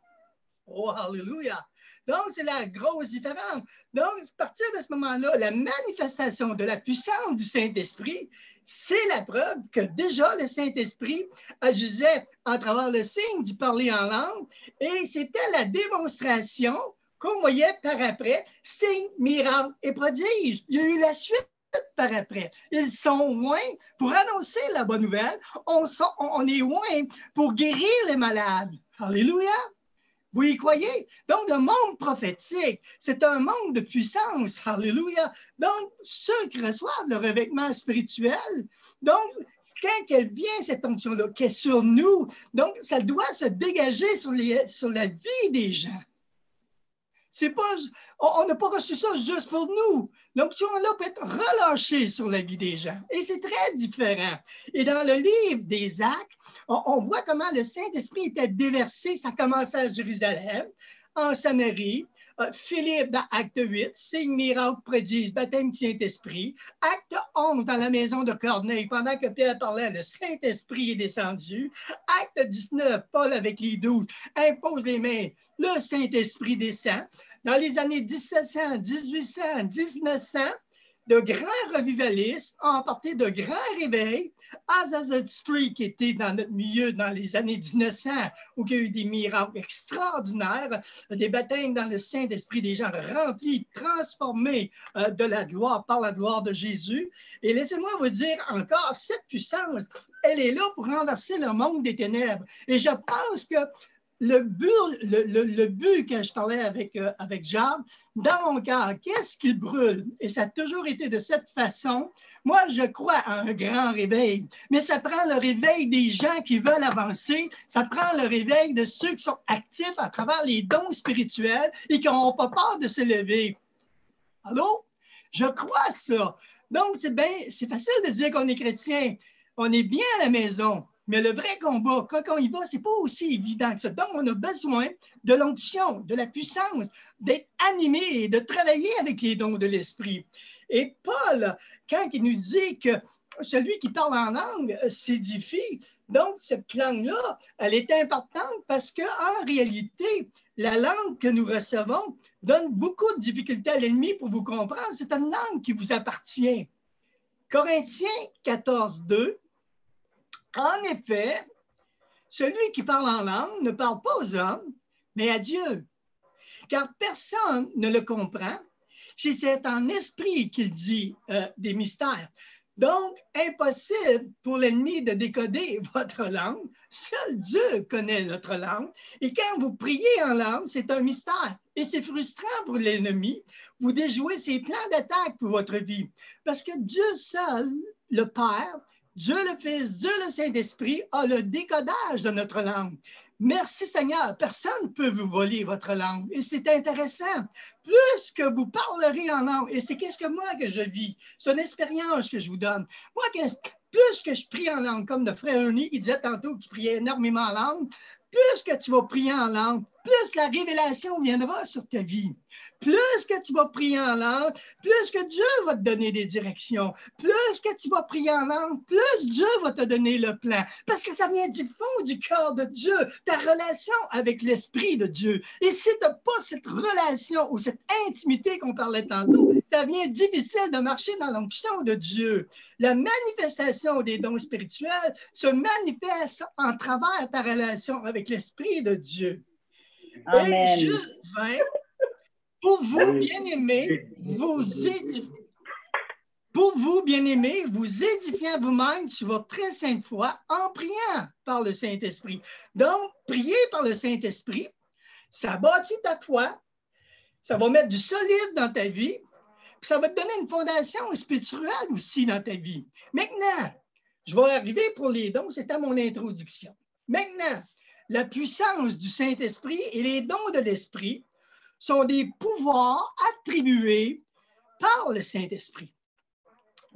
Speaker 1: Oh, alléluia! Donc, c'est la grosse différence. Donc, à partir de ce moment-là, la manifestation de la puissance du Saint-Esprit, c'est la preuve que déjà le Saint-Esprit agissait à travers le signe du parler en langue et c'était la démonstration qu'on voyait par après, signes, miracles et prodiges. Il y a eu la suite par après. Ils sont loin pour annoncer la bonne nouvelle. On est loin pour guérir les malades. Alléluia! Vous y croyez? Donc, le monde prophétique, c'est un monde de puissance. Alléluia! Donc, ceux qui reçoivent le revêtement spirituel, donc, quand elle vient, cette onction-là, qui est sur nous, donc, ça doit se dégager sur la vie des gens. C'est pas, on n'a pas reçu ça juste pour nous. L'onction-là peut être relâchée sur la vie des gens. Et c'est très différent. Et dans le livre des Actes, on voit comment le Saint-Esprit était déversé. Ça commençait à Jérusalem, en Samarie. Philippe dans Acte 8, signe, miracle, prodige, baptême du Saint-Esprit. Acte 11 dans la maison de Corneille, pendant que Pierre parlait, le Saint-Esprit est descendu. Acte 19, Paul avec les 12 impose les mains, le Saint-Esprit descend. Dans les années 1700, 1800, 1900, de grands revivalistes ont apporté de grands réveils. Azusa Street, qui était dans notre milieu dans les années 1900, où il y a eu des miracles extraordinaires, des baptêmes dans le Saint-Esprit, des gens remplis, transformés de la gloire par la gloire de Jésus. Et laissez-moi vous dire encore, cette puissance, elle est là pour renverser le monde des ténèbres. Et je pense que le but que je parlais avec Jacques, dans mon cœur, qu'est-ce qui brûle? Et ça a toujours été de cette façon. Moi, je crois à un grand réveil, mais ça prend le réveil des gens qui veulent avancer, ça prend le réveil de ceux qui sont actifs à travers les dons spirituels et qui n'ont pas peur de se lever. Allô? Je crois à ça. Donc, c'est facile de dire qu'on est chrétien. On est bien à la maison. Mais le vrai combat, quand on y va, ce n'est pas aussi évident que ça. Donc, on a besoin de l'onction, de la puissance, d'être animé et de travailler avec les dons de l'Esprit. Et Paul, quand il nous dit que celui qui parle en langue s'édifie, donc cette langue-là, elle est importante parce qu'en réalité, la langue que nous recevons donne beaucoup de difficultés à l'ennemi pour vous comprendre. C'est une langue qui vous appartient. Corinthiens 14, 2. En effet, celui qui parle en langue ne parle pas aux hommes, mais à Dieu, car personne ne le comprend si c'est en esprit qu'il dit des mystères. Donc, impossible pour l'ennemi de décoder votre langue. Seul Dieu connaît notre langue. Et quand vous priez en langue, c'est un mystère. Et c'est frustrant pour l'ennemi. Vous déjouez ses plans d'attaque pour votre vie. Parce que Dieu seul, le Père, Dieu le Fils, Dieu le Saint-Esprit a le décodage de notre langue. Merci Seigneur, personne ne peut vous voler votre langue. Et c'est intéressant. Plus que vous parlerez en langue, et c'est qu'est-ce que moi que je vis, c'est une expérience que je vous donne. Moi, plus que je prie en langue, comme le frère Ernie qui disait tantôt qu'il priait énormément en langue, plus que tu vas prier en langue, plus la révélation viendra sur ta vie. Plus que tu vas prier en langue, plus que Dieu va te donner des directions. Plus que tu vas prier en langue, plus Dieu va te donner le plan. Parce que ça vient du fond du cœur de Dieu, ta relation avec l'Esprit de Dieu. Et si tu n'as pas cette relation ou cette intimité qu'on parlait tantôt, ça devient difficile de marcher dans l'onction de Dieu. La manifestation des dons spirituels se manifeste en travers ta relation avec l'Esprit de Dieu.
Speaker 4: Amen.
Speaker 1: Et Jude 20, pour vous, bien-aimés, vous édifiez à vous-même sur votre très sainte foi en priant par le Saint-Esprit. Donc, prier par le Saint-Esprit, ça bâtit ta foi, ça va mettre du solide dans ta vie, puis ça va te donner une fondation spirituelle aussi dans ta vie. Maintenant, je vais arriver pour les dons, c'était mon introduction. Maintenant, la puissance du Saint-Esprit et les dons de l'Esprit sont des pouvoirs attribués par le Saint-Esprit.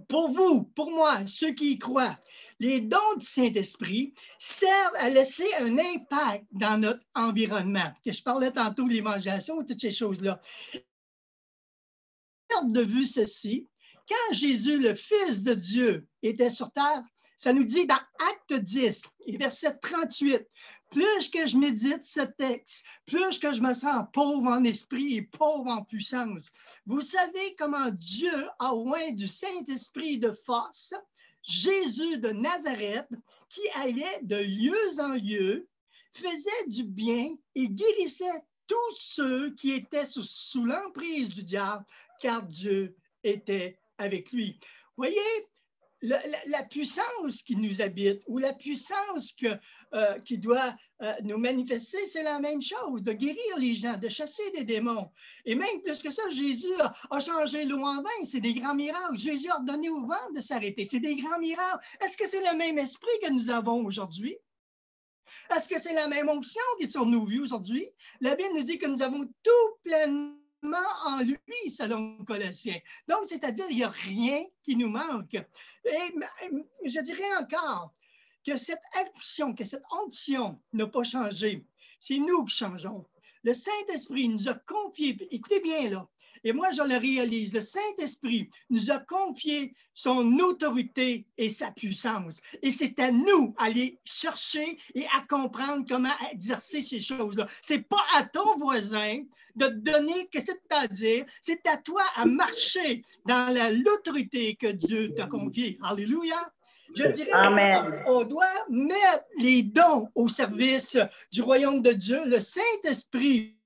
Speaker 1: Pour vous, pour moi, ceux qui y croient, les dons du Saint-Esprit servent à laisser un impact dans notre environnement. Que je parlais tantôt de l'évangélisation, toutes ces choses-là. Perdre de vue ceci, quand Jésus, le Fils de Dieu, était sur terre, ça nous dit dans Acte 10, et verset 38, plus que je médite ce texte, plus que je me sens pauvre en esprit et pauvre en puissance. Vous savez comment Dieu a oint du Saint-Esprit de force Jésus de Nazareth, qui allait de lieu en lieu, faisait du bien et guérissait tous ceux qui étaient sous l'emprise du diable, car Dieu était avec lui. Voyez, la puissance qui nous habite ou la puissance qui doit nous manifester, c'est la même chose, de guérir les gens, de chasser des démons. Et même plus que ça, Jésus a changé l'eau en vin, c'est des grands miracles. Jésus a ordonné au vent de s'arrêter, c'est des grands miracles. Est-ce que c'est le même esprit que nous avons aujourd'hui? Est-ce que c'est la même onction qui est sur nos vies aujourd'hui? La Bible nous dit que nous avons tout pleinement en lui, selon Colossiens. Donc, c'est-à-dire qu'il n'y a rien qui nous manque. Et je dirais encore que cette action, que cette onction n'a pas changé. C'est nous qui changeons. Le Saint-Esprit nous a confié, écoutez bien là, et moi je le réalise, le Saint-Esprit nous a confié son autorité et sa puissance. Et c'est à nous d'aller chercher et à comprendre comment exercer ces choses-là. Ce n'est pas à ton voisin de te donner qu'est-ce que tu as à dire, c'est à toi à marcher dans l'autorité que Dieu t'a confiée. Alléluia! Je dirais, on doit mettre les dons au service du royaume de Dieu. Le Saint-Esprit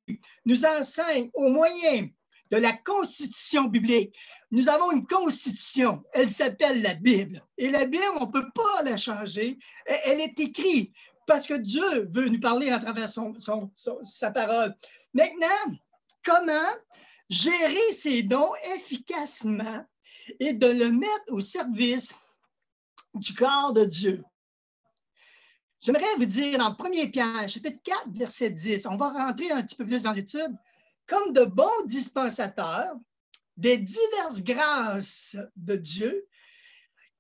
Speaker 1: nous enseigne au moyen de la constitution biblique. Nous avons une constitution, elle s'appelle la Bible. Et la Bible, on ne peut pas la changer. Elle est écrite parce que Dieu veut nous parler à travers sa parole. Maintenant, comment gérer ces dons efficacement et de le mettre au service du corps de Dieu? J'aimerais vous dire dans 1 Pierre, chapitre 4, verset 10, on va rentrer un petit peu plus dans l'étude, comme de bons dispensateurs des diverses grâces de Dieu,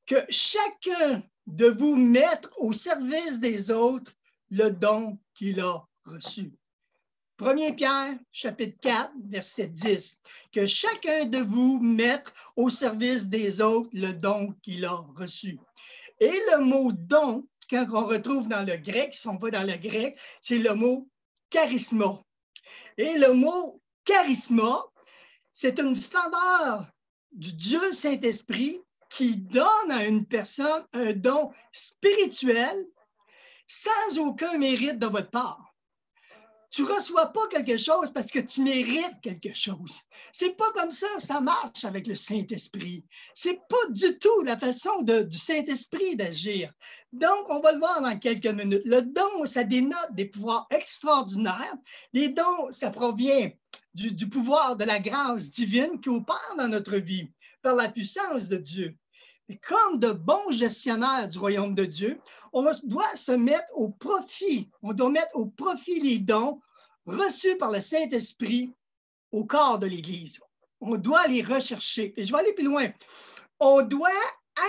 Speaker 1: que chacun de vous mette au service des autres le don qu'il a reçu. 1 Pierre, chapitre 4, verset 10, que chacun de vous mette au service des autres le don qu'il a reçu. Et le mot don, quand on retrouve dans le grec, si on va dans le grec, c'est le mot charisma. Et le mot charisma, c'est une faveur du Dieu Saint-Esprit qui donne à une personne un don spirituel sans aucun mérite de votre part. Tu ne reçois pas quelque chose parce que tu mérites quelque chose. C'est pas comme ça marche avec le Saint-Esprit. C'est pas du tout la façon du Saint-Esprit d'agir. Donc, on va le voir dans quelques minutes. Le don, ça dénote des pouvoirs extraordinaires. Les dons, ça provient du pouvoir de la grâce divine qui opère dans notre vie par la puissance de Dieu. Et comme de bons gestionnaires du royaume de Dieu, on doit se mettre au profit. On doit mettre au profit les dons reçus par le Saint-Esprit au corps de l'Église. On doit les rechercher. Et je vais aller plus loin. On doit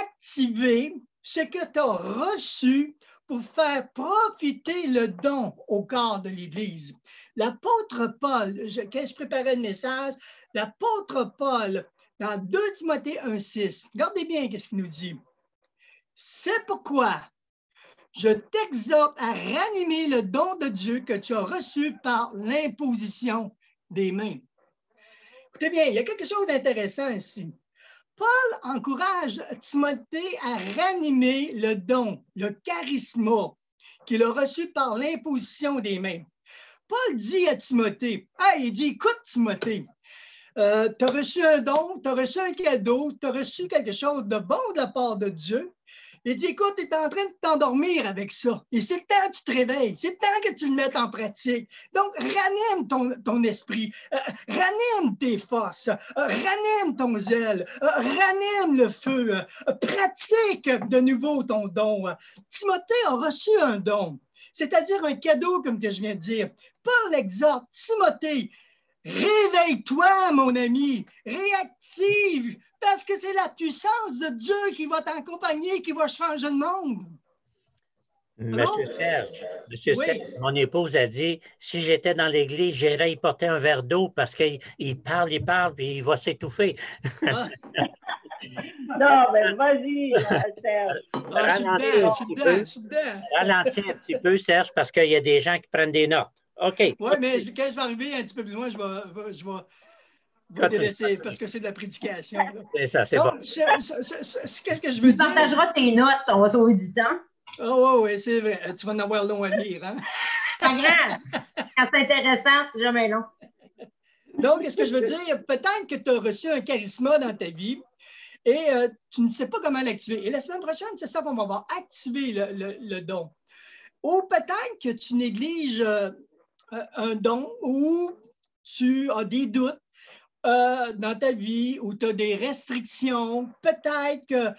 Speaker 1: activer ce que tu as reçu pour faire profiter le don au corps de l'Église. L'apôtre Paul, quand je préparais le message, l'apôtre Paul, dans 2 Timothée 1,6, regardez bien ce qu'il nous dit. C'est pourquoi je t'exhorte à ranimer le don de Dieu que tu as reçu par l'imposition des mains. Écoutez bien, il y a quelque chose d'intéressant ici. Paul encourage Timothée à ranimer le don, le charisma qu'il a reçu par l'imposition des mains. Paul dit à Timothée, il dit, écoute Timothée, tu as reçu un don, tu as reçu un cadeau, tu as reçu quelque chose de bon de la part de Dieu. Il dit, écoute, tu es en train de t'endormir avec ça. Et c'est le temps que tu te réveilles. C'est le temps que tu le mettes en pratique. Donc, ranime ton esprit. Ranime tes forces. Ranime ton zèle. Ranime le feu. Pratique de nouveau ton don. Timothée a reçu un don, c'est-à-dire un cadeau, comme que je viens de dire. Paul exhorte Timothée, réveille-toi, mon ami, réactive, parce que c'est la puissance de Dieu qui va t'accompagner, qui va changer le monde.
Speaker 2: Monsieur
Speaker 1: Oui.
Speaker 2: Serge, mon épouse a dit, si j'étais dans l'église, j'irais y porter un verre d'eau parce qu'il parle, puis il va s'étouffer.
Speaker 4: Non, mais vas-y, Serge.
Speaker 2: Ralentis un petit peu, Serge, parce qu'il y a des gens qui prennent des notes. OK.
Speaker 1: Oui, mais quand je vais arriver un petit peu plus loin, je vais te laisser parce que c'est de la prédication.
Speaker 2: C'est ça, c'est bon.
Speaker 1: Qu'est-ce que je veux dire?
Speaker 6: Tu partageras tes notes, on va sauver du temps.
Speaker 1: Oui, c'est vrai. Tu vas en avoir long à lire. Hein?
Speaker 6: pas grave. Quand c'est intéressant, c'est jamais long.
Speaker 1: Donc, ce que je veux dire, peut-être que tu as reçu un charisme dans ta vie et tu ne sais pas comment l'activer. Et la semaine prochaine, c'est ça qu'on va voir, activer le don. Ou peut-être que tu négliges un don ou tu as des doutes dans ta vie ou tu as des restrictions. Peut-être que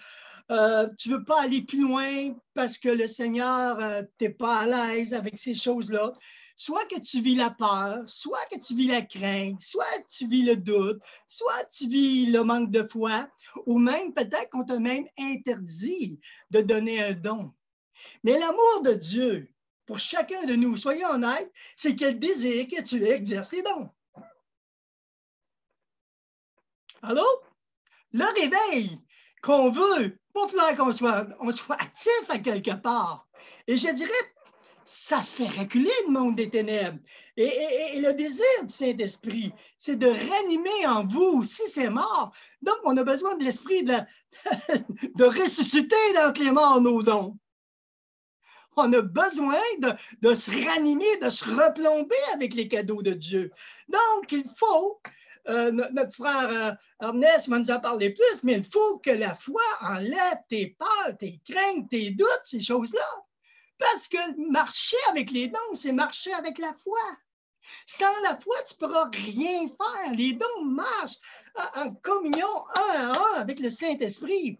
Speaker 1: tu ne veux pas aller plus loin parce que le Seigneur, tu n'es pas à l'aise avec ces choses-là. Soit que tu vis la peur, soit que tu vis la crainte, soit tu vis le doute, soit tu vis le manque de foi, ou même peut-être qu'on t'a même interdit de donner un don. Mais l'amour de Dieu, pour chacun de nous, soyons honnêtes, c'est qu'il désire que tu exerces les dons. Allô? Le réveil qu'on veut, pas falloir qu'on soit actif à quelque part. Et je dirais, ça fait reculer le monde des ténèbres. Et le désir du Saint-Esprit, c'est de ranimer en vous, si c'est mort. Donc, on a besoin de l'Esprit de ressusciter dans les morts nos dons. On a besoin de se ranimer, de se replomber avec les cadeaux de Dieu. Donc, il faut, notre frère Ernest va nous en parler plus, mais il faut que la foi enlève tes peurs, tes craintes, tes doutes, ces choses-là. Parce que marcher avec les dons, c'est marcher avec la foi. Sans la foi, tu ne pourras rien faire. Les dons marchent en communion un à un avec le Saint-Esprit.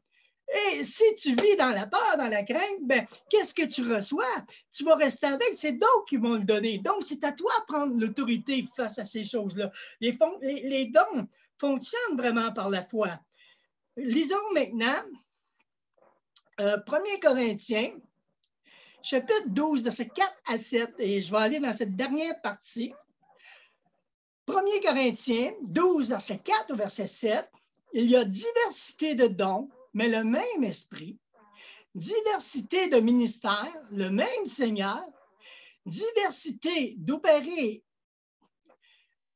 Speaker 1: Et si tu vis dans la peur, dans la crainte, ben, qu'est-ce que tu reçois? Tu vas rester avec, c'est d'autres qui vont le donner. Donc, c'est à toi de prendre l'autorité face à ces choses-là. Les dons fonctionnent vraiment par la foi. Lisons maintenant 1 Corinthiens, chapitre 12, versets 4 à 7, et je vais aller dans cette dernière partie. 1 Corinthiens 12, verset 4 au verset 7, il y a diversité de dons, mais le même esprit, diversité de ministères, le même Seigneur, diversité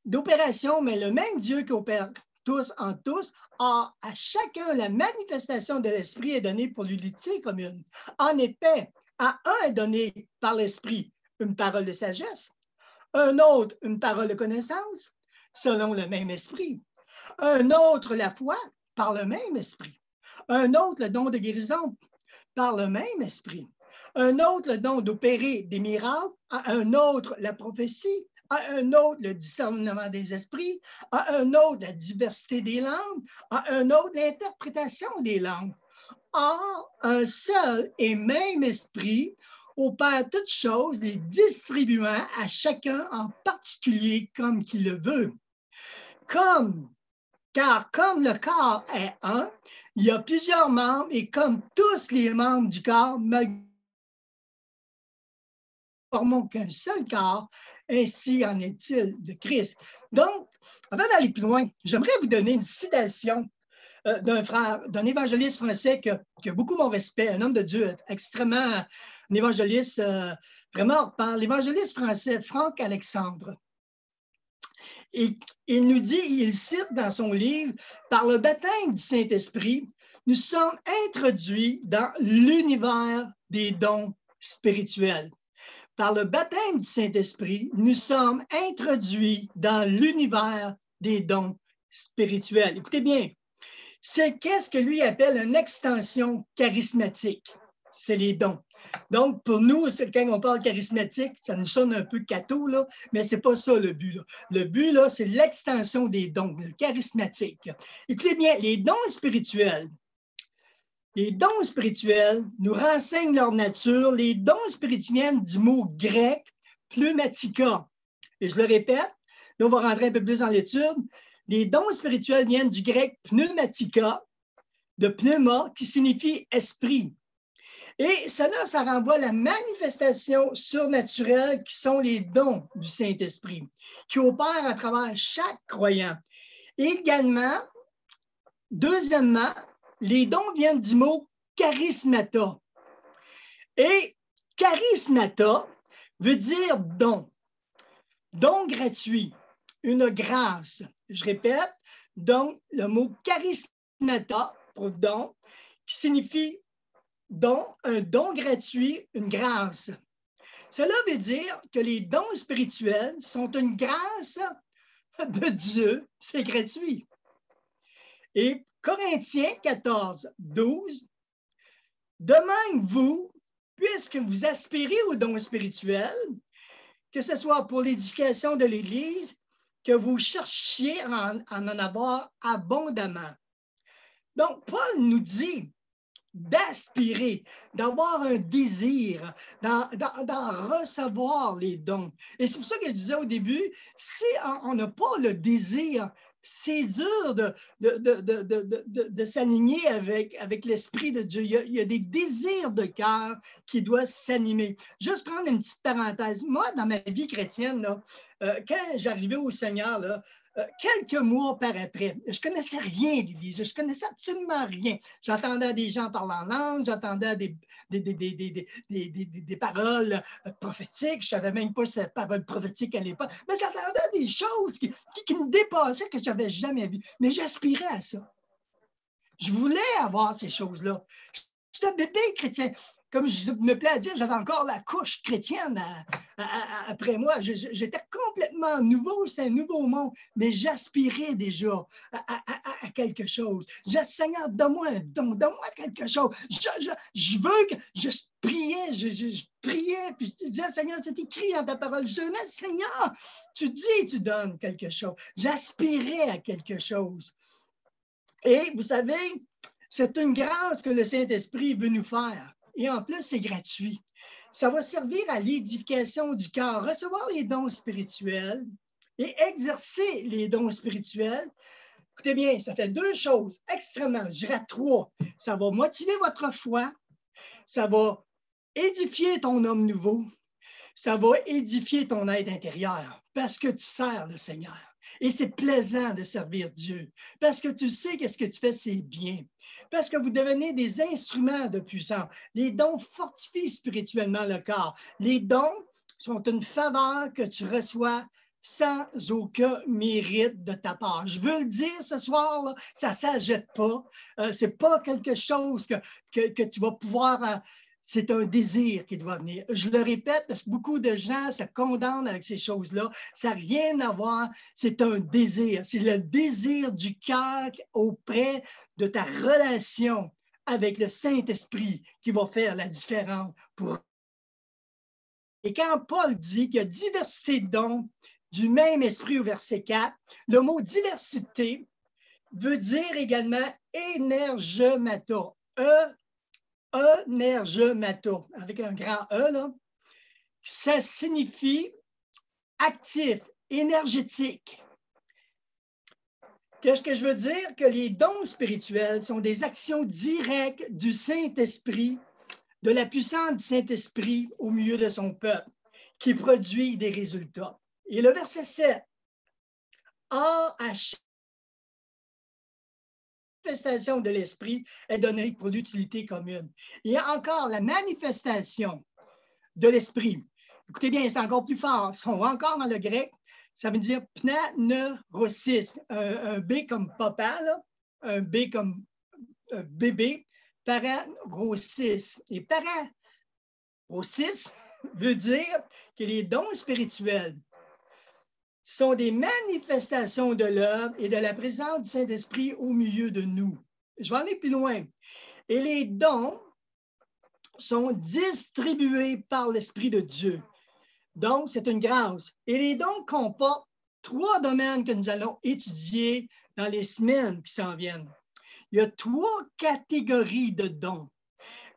Speaker 1: d'opérations, mais le même Dieu qui opère tous en tous. Or, à chacun, la manifestation de l'esprit est donnée pour l'unité commune. En effet, à un est donné par l'esprit une parole de sagesse, un autre une parole de connaissance, selon le même esprit, un autre la foi par le même esprit, un autre le don de guérison par le même esprit, un autre le don d'opérer des miracles, à un autre la prophétie, à un autre le discernement des esprits, à un autre la diversité des langues, à un autre l'interprétation des langues. Or, un seul et même esprit opère toutes choses, les distribuant à chacun en particulier comme qu'il le veut. Car comme le corps est un, il y a plusieurs membres et comme tous les membres du corps ne formons qu'un seul corps, ainsi en est-il de Christ. Donc, avant d'aller plus loin, j'aimerais vous donner une citation d'un évangéliste français qui a beaucoup mon respect, un homme de Dieu extrêmement, un évangéliste vraiment par l'évangéliste français Franck Alexandre. Et il nous dit, il cite dans son livre, par le baptême du Saint-Esprit, nous sommes introduits dans l'univers des dons spirituels. Par le baptême du Saint-Esprit, nous sommes introduits dans l'univers des dons spirituels. Écoutez bien, c'est qu'est-ce que lui appelle une extension charismatique. C'est les dons. Donc, pour nous, quand on parle charismatique, ça nous sonne un peu catho, là, mais ce n'est pas ça le but. Là. Le but, là, c'est l'extension des dons, le charismatique. Écoutez bien, les dons spirituels nous renseignent leur nature. Les dons spirituels du mot grec pneumatika. Et je le répète, là, on va rentrer un peu plus dans l'étude. Les dons spirituels viennent du grec pneumatika, de pneuma, qui signifie esprit. Et cela, ça renvoie à la manifestation surnaturelle qui sont les dons du Saint-Esprit, qui opèrent à travers chaque croyant. Et également, deuxièmement, les dons viennent du mot charismata. Et charismata veut dire don. Don gratuit, une grâce. Je répète, donc le mot charismata pour don, qui signifie don, un don gratuit, une grâce. Cela veut dire que les dons spirituels sont une grâce de Dieu, c'est gratuit. Et Corinthiens 14, 12, de même vous, puisque vous aspirez aux dons spirituels, que ce soit pour l'édification de l'Église, que vous cherchiez à en avoir abondamment. Donc, Paul nous dit d'aspirer, d'avoir un désir, d'en recevoir les dons. Et c'est pour ça que je disais au début, si on n'a pas le désir, c'est dur de s'aligner avec l'Esprit de Dieu. Il y a des désirs de cœur qui doivent s'animer. Juste prendre une petite parenthèse. Moi, dans ma vie chrétienne, là, quand j'arrivais au Seigneur, là, quelques mois par après, je ne connaissais rien de l'Église, je ne connaissais absolument rien. J'entendais des gens parler en langue, j'entendais des paroles prophétiques, je ne savais même pas si c'était parole prophétique à l'époque, mais j'entendais des choses qui me dépassaient, que je n'avais jamais vues. Mais j'aspirais à ça. Je voulais avoir ces choses-là. J'étais un bébé chrétien. Comme je me plais à dire, j'avais encore la couche chrétienne après moi. J'étais complètement nouveau, c'était un nouveau monde, mais j'aspirais déjà à quelque chose. Seigneur, donne-moi un don, donne-moi quelque chose. Je veux que je priais, je priais, puis je disais, Seigneur, c'est écrit dans ta parole. Je dis, Seigneur, tu dis, tu donnes quelque chose. J'aspirais à quelque chose. Et vous savez, c'est une grâce que le Saint-Esprit veut nous faire. Et en plus, c'est gratuit. Ça va servir à l'édification du cœur, recevoir les dons spirituels et exercer les dons spirituels. Écoutez bien, ça fait deux choses extrêmement, je dirais trois. Ça va motiver votre foi, ça va édifier ton homme nouveau, ça va édifier ton être intérieur parce que tu sers le Seigneur. Et c'est plaisant de servir Dieu parce que tu sais que ce que tu fais, c'est bien. Parce que vous devenez des instruments de puissance. Les dons fortifient spirituellement le corps. Les dons sont une faveur que tu reçois sans aucun mérite de ta part. Je veux le dire ce soir, là, ça ne s'achète pas. Ce n'est pas quelque chose que tu vas pouvoir... c'est un désir qui doit venir. Je le répète parce que beaucoup de gens se condamnent avec ces choses-là. Ça n'a rien à voir. C'est un désir. C'est le désir du cœur auprès de ta relation avec le Saint-Esprit qui va faire la différence pour. Et quand Paul dit qu'il y a diversité de dons du même esprit au verset 4, le mot diversité veut dire également énergemato. Énergemato, avec un grand E, là, ça signifie actif, énergétique. Qu'est-ce que je veux dire? Que les dons spirituels sont des actions directes du Saint-Esprit, de la puissance du Saint-Esprit au milieu de son peuple, qui produit des résultats. Et le verset 7, or à chaque manifestation de l'Esprit est donnée pour l'utilité commune. Et encore, la manifestation de l'Esprit, écoutez bien, c'est encore plus fort, si on va encore dans le grec, ça veut dire pneurosis, un B comme papa, là, un B comme bébé, paragrosis. Et paragrosis veut dire que les dons spirituels sont des manifestations de l'œuvre et de la présence du Saint-Esprit au milieu de nous. Je vais aller plus loin. Et les dons sont distribués par l'Esprit de Dieu. Donc, c'est une grâce. Et les dons comportent trois domaines que nous allons étudier dans les semaines qui s'en viennent. Il y a trois catégories de dons.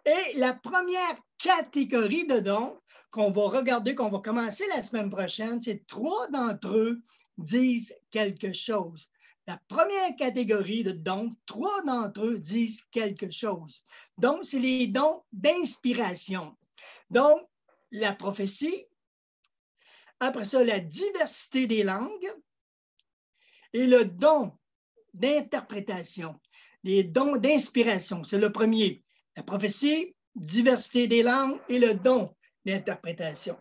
Speaker 1: Et la première catégorie de dons qu'on va regarder, qu'on va commencer la semaine prochaine, c'est trois d'entre eux disent quelque chose. La première catégorie de dons, trois d'entre eux disent quelque chose. Donc, c'est les dons d'inspiration. Donc, la prophétie, après ça, la diversité des langues et le don d'interprétation. Les dons d'inspiration, c'est le premier. La prophétie, diversité des langues et le don d'interprétation.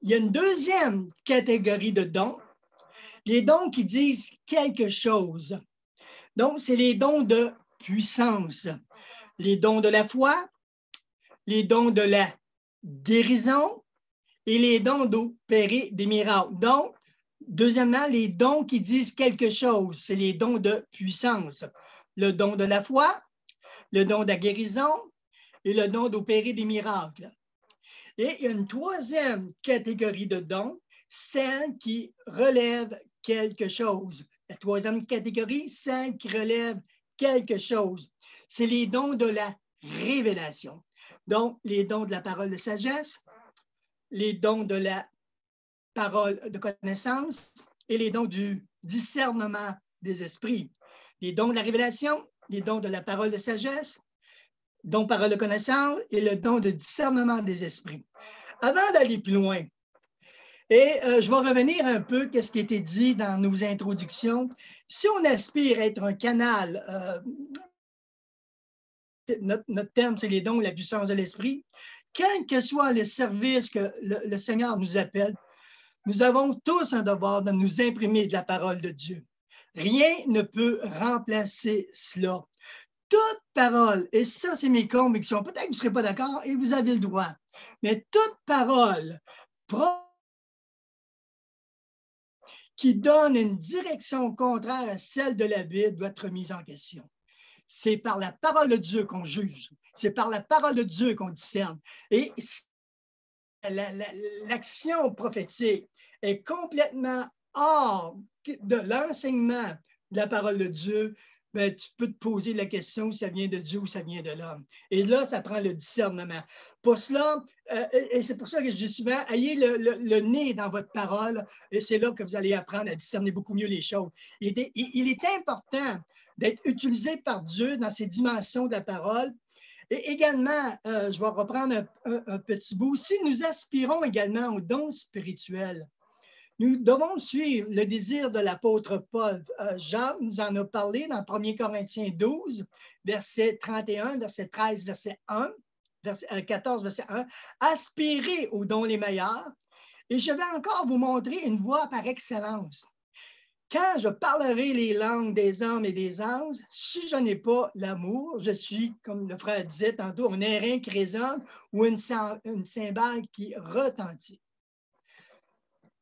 Speaker 1: Il y a une deuxième catégorie de dons, les dons qui disent quelque chose. Donc, c'est les dons de puissance, les dons de la foi, les dons de la guérison et les dons d'opérer des miracles. Donc, deuxièmement, les dons qui disent quelque chose, c'est les dons de puissance. Le don de la foi, le don de la guérison et le don d'opérer des miracles. Et il y a une troisième catégorie de dons, celle qui relève quelque chose. La troisième catégorie, celle qui relève quelque chose. C'est les dons de la révélation. Donc, les dons de la parole de sagesse, les dons de la parole de connaissance et les dons du discernement des esprits. Les dons de la révélation, les dons de la parole de sagesse, don parole de connaissance et le don de discernement des esprits. Avant d'aller plus loin, et je vais revenir un peu à ce qui a été dit dans nos introductions. Si on aspire à être un canal, notre thème, c'est les dons et la puissance de l'esprit, quel que soit le service que le Seigneur nous appelle, nous avons tous un devoir de nous imprimer de la parole de Dieu. Rien ne peut remplacer cela. Toute parole, et ça, c'est mes convictions, peut-être que vous ne serez pas d'accord et vous avez le droit, mais toute parole qui donne une direction contraire à celle de la Bible doit être mise en question. C'est par la parole de Dieu qu'on juge, c'est par la parole de Dieu qu'on discerne. Et l'action prophétique est complètement hors de l'enseignement de la parole de Dieu. Ben, tu peux te poser la question si ça vient de Dieu ou ça vient de l'homme. Et là, ça prend le discernement. Pour cela, et c'est pour ça que je dis souvent, ayez le nez dans votre parole, et c'est là que vous allez apprendre à discerner beaucoup mieux les choses. Il est important d'être utilisé par Dieu dans ces dimensions de la parole. Et également, je vais reprendre un petit bout. Si nous aspirons également aux dons spirituels, nous devons suivre le désir de l'apôtre Paul. Jean nous en a parlé dans 1 Corinthiens 12, verset 31, verset 13, verset 1, verset 14, verset 1. Aspirez aux dons les meilleurs. Et je vais encore vous montrer une voie par excellence. Quand je parlerai les langues des hommes et des anges, si je n'ai pas l'amour, je suis, comme le frère disait tantôt, un airain qui résonne ou une cymbale qui retentit.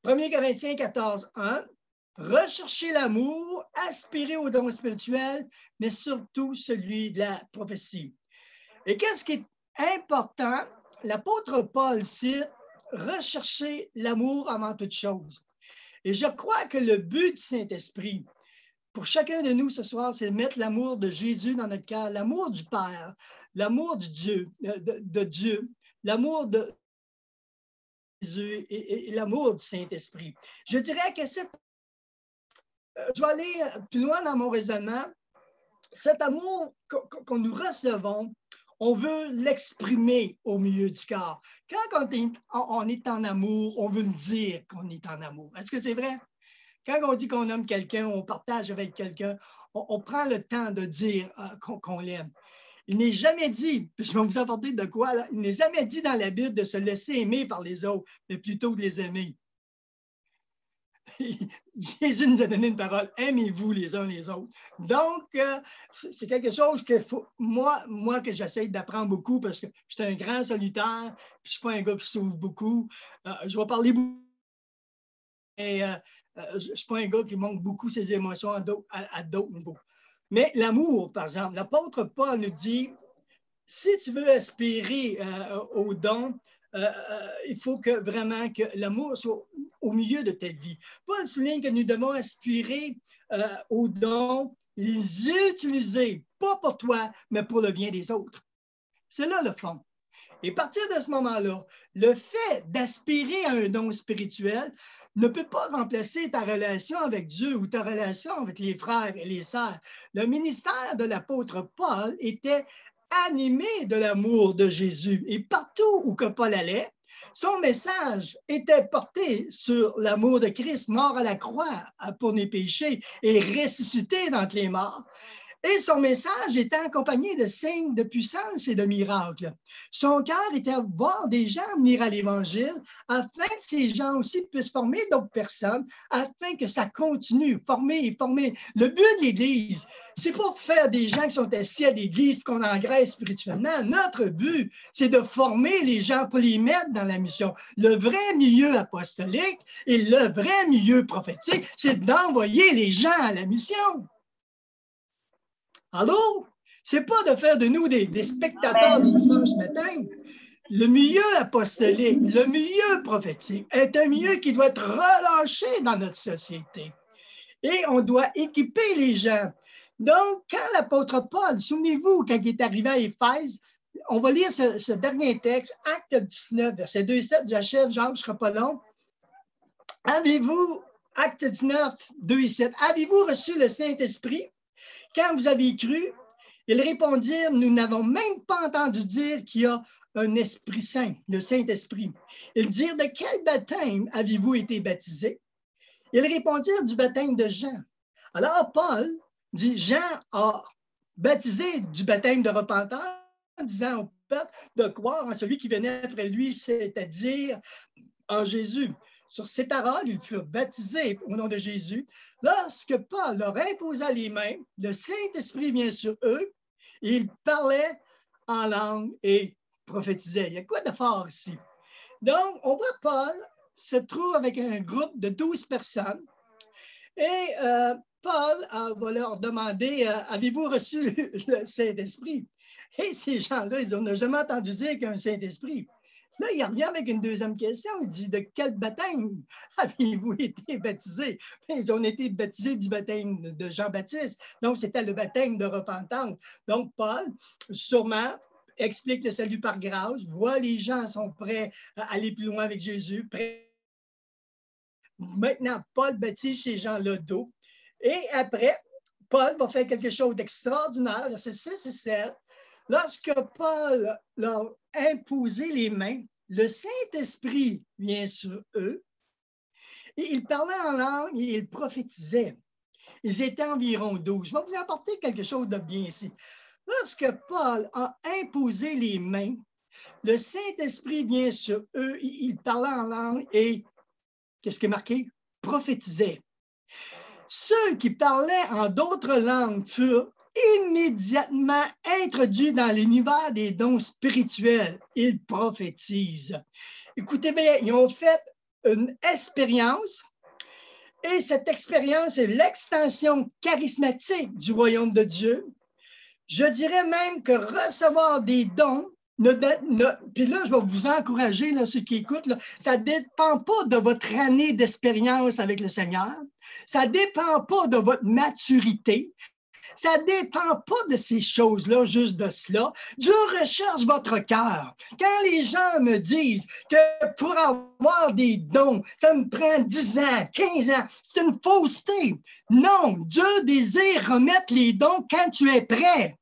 Speaker 1: 1 Corinthiens 14, 1, recherchez l'amour, aspirez aux dons spirituels, mais surtout celui de la prophétie. Et qu'est-ce qui est important? L'apôtre Paul cite rechercher l'amour avant toute chose. Et je crois que le but du Saint-Esprit, pour chacun de nous ce soir, c'est de mettre l'amour de Jésus dans notre cœur, l'amour du Père, l'amour de Dieu, l'amour de Jésus et l'amour du Saint-Esprit. Je dirais que je vais aller plus loin dans mon raisonnement. Cet amour qu'on nous recevons, on veut l'exprimer au milieu du corps. Quand on est en amour, on veut le dire qu'on est en amour. Est-ce que c'est vrai? Quand on dit qu'on aime quelqu'un, on partage avec quelqu'un, on prend le temps de dire qu'on l'aime. Il n'est jamais dit, puis je vais vous apporter de quoi, là, il n'est jamais dit dans la Bible de se laisser aimer par les autres, mais plutôt de les aimer. Jésus nous a donné une parole, aimez-vous les uns les autres. Donc, c'est quelque chose que moi que j'essaie d'apprendre beaucoup parce que je suis un grand solitaire, puis je ne suis pas un gars qui s'ouvre beaucoup. Je vais parler beaucoup, mais je ne suis pas un gars qui montre beaucoup ses émotions à d'autres niveaux. Mais l'amour, par exemple, l'apôtre Paul nous dit, si tu veux aspirer aux dons, il faut vraiment que l'amour soit au milieu de ta vie. Paul souligne que nous devons aspirer aux dons, les utiliser, pas pour toi, mais pour le bien des autres. C'est là le fond. Et à partir de ce moment-là, le fait d'aspirer à un don spirituel ne peut pas remplacer ta relation avec Dieu ou ta relation avec les frères et les sœurs. Le ministère de l'apôtre Paul était animé de l'amour de Jésus. Et partout où que Paul allait, son message était porté sur l'amour de Christ, mort à la croix pour nos péchés et ressuscité d'entre les morts. Et son message était accompagné de signes de puissance et de miracles. Son cœur était à voir des gens venir à l'Évangile afin que ces gens aussi puissent former d'autres personnes, afin que ça continue, former et former. Le but de l'Église, c'est pas faire des gens qui sont assis à l'Église et qu'on engraisse spirituellement. Notre but, c'est de former les gens pour les mettre dans la mission. Le vrai milieu apostolique et le vrai milieu prophétique, c'est d'envoyer les gens à la mission. Allô? C'est pas de faire de nous des spectateurs du dimanche matin. Le milieu apostolique, le milieu prophétique est un milieu qui doit être relâché dans notre société. Et on doit équiper les gens. Donc, quand l'apôtre Paul, souvenez-vous, quand il est arrivé à Éphèse, on va lire ce dernier texte, Acte 19, verset 2 et 7, j'achève, Jacques, je ne serai pas long. Avez-vous, Acte 19, 2 et 7, avez-vous reçu le Saint-Esprit quand vous avez cru? Ils répondirent, nous n'avons même pas entendu dire qu'il y a un Esprit Saint, le Saint-Esprit. Ils dirent, de quel baptême avez-vous été baptisés? Ils répondirent, du baptême de Jean. Alors Paul dit, Jean a baptisé du baptême de repentance, disant au peuple de croire en celui qui venait après lui, c'est-à-dire en Jésus. Sur ces paroles, ils furent baptisés au nom de Jésus. Lorsque Paul leur imposa les mains, le Saint-Esprit vient sur eux et ils parlaient en langue et prophétisaient. Il y a quoi de fort ici? Donc, on voit Paul se trouve avec un groupe de 12 personnes et Paul va leur demander, avez-vous reçu le Saint-Esprit? Et ces gens-là, ils disent, on n'a jamais entendu dire qu'il y a un Saint-Esprit. Là, il revient avec une deuxième question. Il dit, de quel baptême avez-vous été baptisés? Ils ont été baptisés du baptême de Jean-Baptiste. Donc, c'était le baptême de repentance. Donc, Paul, sûrement, explique le salut par grâce, voit les gens sont prêts à aller plus loin avec Jésus. Maintenant, Paul baptise ces gens-là d'eau. Et après, Paul va faire quelque chose d'extraordinaire, versets 6 et 7. Lorsque Paul leur a imposé les mains, le Saint-Esprit vient sur eux et ils parlaient en langue et ils prophétisaient. Ils étaient environ 12. Je vais vous apporter quelque chose de bien ici. Lorsque Paul a imposé les mains, le Saint-Esprit vient sur eux et ils parlaient en langue et, qu'est-ce qui est marqué? Prophétisaient. Ceux qui parlaient en d'autres langues furent immédiatement introduits dans l'univers des dons spirituels. Ils prophétisent. Écoutez bien, ils ont fait une expérience et cette expérience est l'extension charismatique du royaume de Dieu. Je dirais même que recevoir des dons, puis là, je vais vous encourager, là, ceux qui écoutent, là, ça ne dépend pas de votre année d'expérience avec le Seigneur, ça ne dépend pas de votre maturité, ça ne dépend pas de ces choses-là, juste de cela. Dieu recherche votre cœur. Quand les gens me disent que pour avoir des dons, ça me prend 10 ans, 15 ans, c'est une fausseté. Non, Dieu désire remettre les dons quand tu es prêt.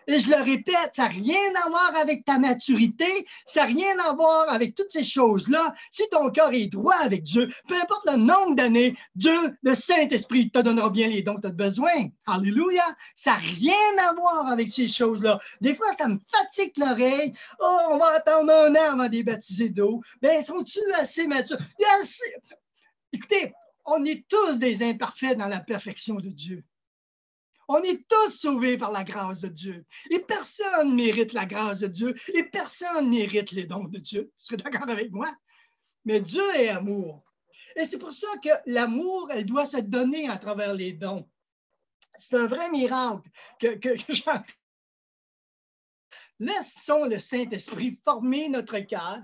Speaker 1: Et je le répète, ça n'a rien à voir avec ta maturité, ça n'a rien à voir avec toutes ces choses-là. Si ton cœur est droit avec Dieu, peu importe le nombre d'années, Dieu, le Saint-Esprit, te donnera bien les dons que tu as besoin. Alléluia! Ça n'a rien à voir avec ces choses-là. Des fois, ça me fatigue l'oreille. Oh, on va attendre un an avant de les baptiser d'eau. Bien, sont-tu assez matures? Écoutez, on est tous des imparfaits dans la perfection de Dieu. On est tous sauvés par la grâce de Dieu. Et personne ne mérite la grâce de Dieu. Et personne ne mérite les dons de Dieu. Vous serez d'accord avec moi? Mais Dieu est amour. Et c'est pour ça que l'amour, elle doit se donner à travers les dons. C'est un vrai miracle que j'en... Laissons le Saint-Esprit former notre cœur.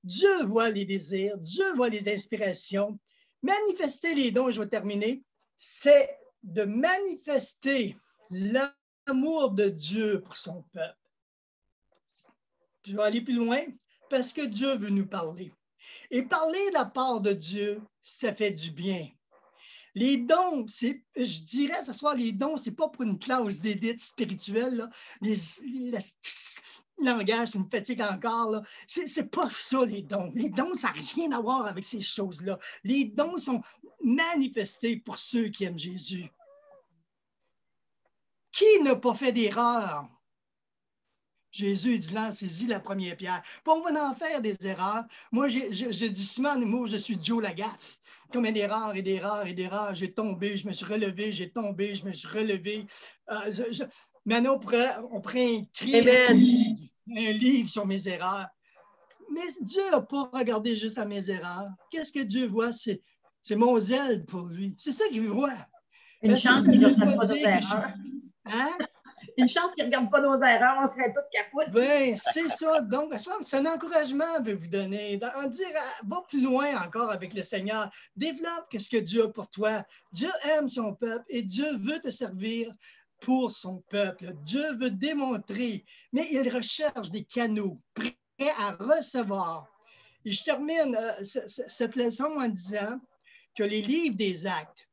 Speaker 1: Dieu voit les désirs, Dieu voit les inspirations. Manifester les dons, je vais terminer, c'est de manifester l'amour de Dieu pour son peuple. Je vais aller plus loin parce que Dieu veut nous parler. Et parler de la part de Dieu, ça fait du bien. Les dons, je dirais ce soir, les dons, ce n'est pas pour une classe d'élite spirituelle. Là. Le langage, c'est une fatigue encore. Ce n'est pas ça, les dons. Les dons, ça n'a rien à voir avec ces choses-là. Les dons sont manifestés pour ceux qui aiment Jésus. Qui n'a pas fait d'erreur? Jésus dit là, saisis la première pierre. Puis on va en faire des erreurs. Moi, je dis souvent en humour, je suis Joe Lagaffe. Combien d'erreurs et d'erreurs et d'erreurs. J'ai tombé, je me suis relevé, j'ai tombé, je me suis relevé. Maintenant, on pourrait écrire un livre sur mes erreurs. Mais Dieu n'a pas regardé juste à mes erreurs. Qu'est-ce que Dieu voit? C'est mon zèle pour lui. C'est ça qu'il voit.
Speaker 6: Une chance qu'il ne regarde pas nos erreurs.
Speaker 1: Hein?
Speaker 6: Une chance qu'il ne regarde pas nos erreurs, on serait tous capotes.
Speaker 1: Oui, c'est ça. Donc, c'est un encouragement que je vous donner. En dire, va plus loin encore avec le Seigneur. Développe ce que Dieu a pour toi. Dieu aime son peuple et Dieu veut te servir pour son peuple. Dieu veut démontrer, mais il recherche des canaux prêts à recevoir. Et je termine cette leçon en disant que les livres des Actes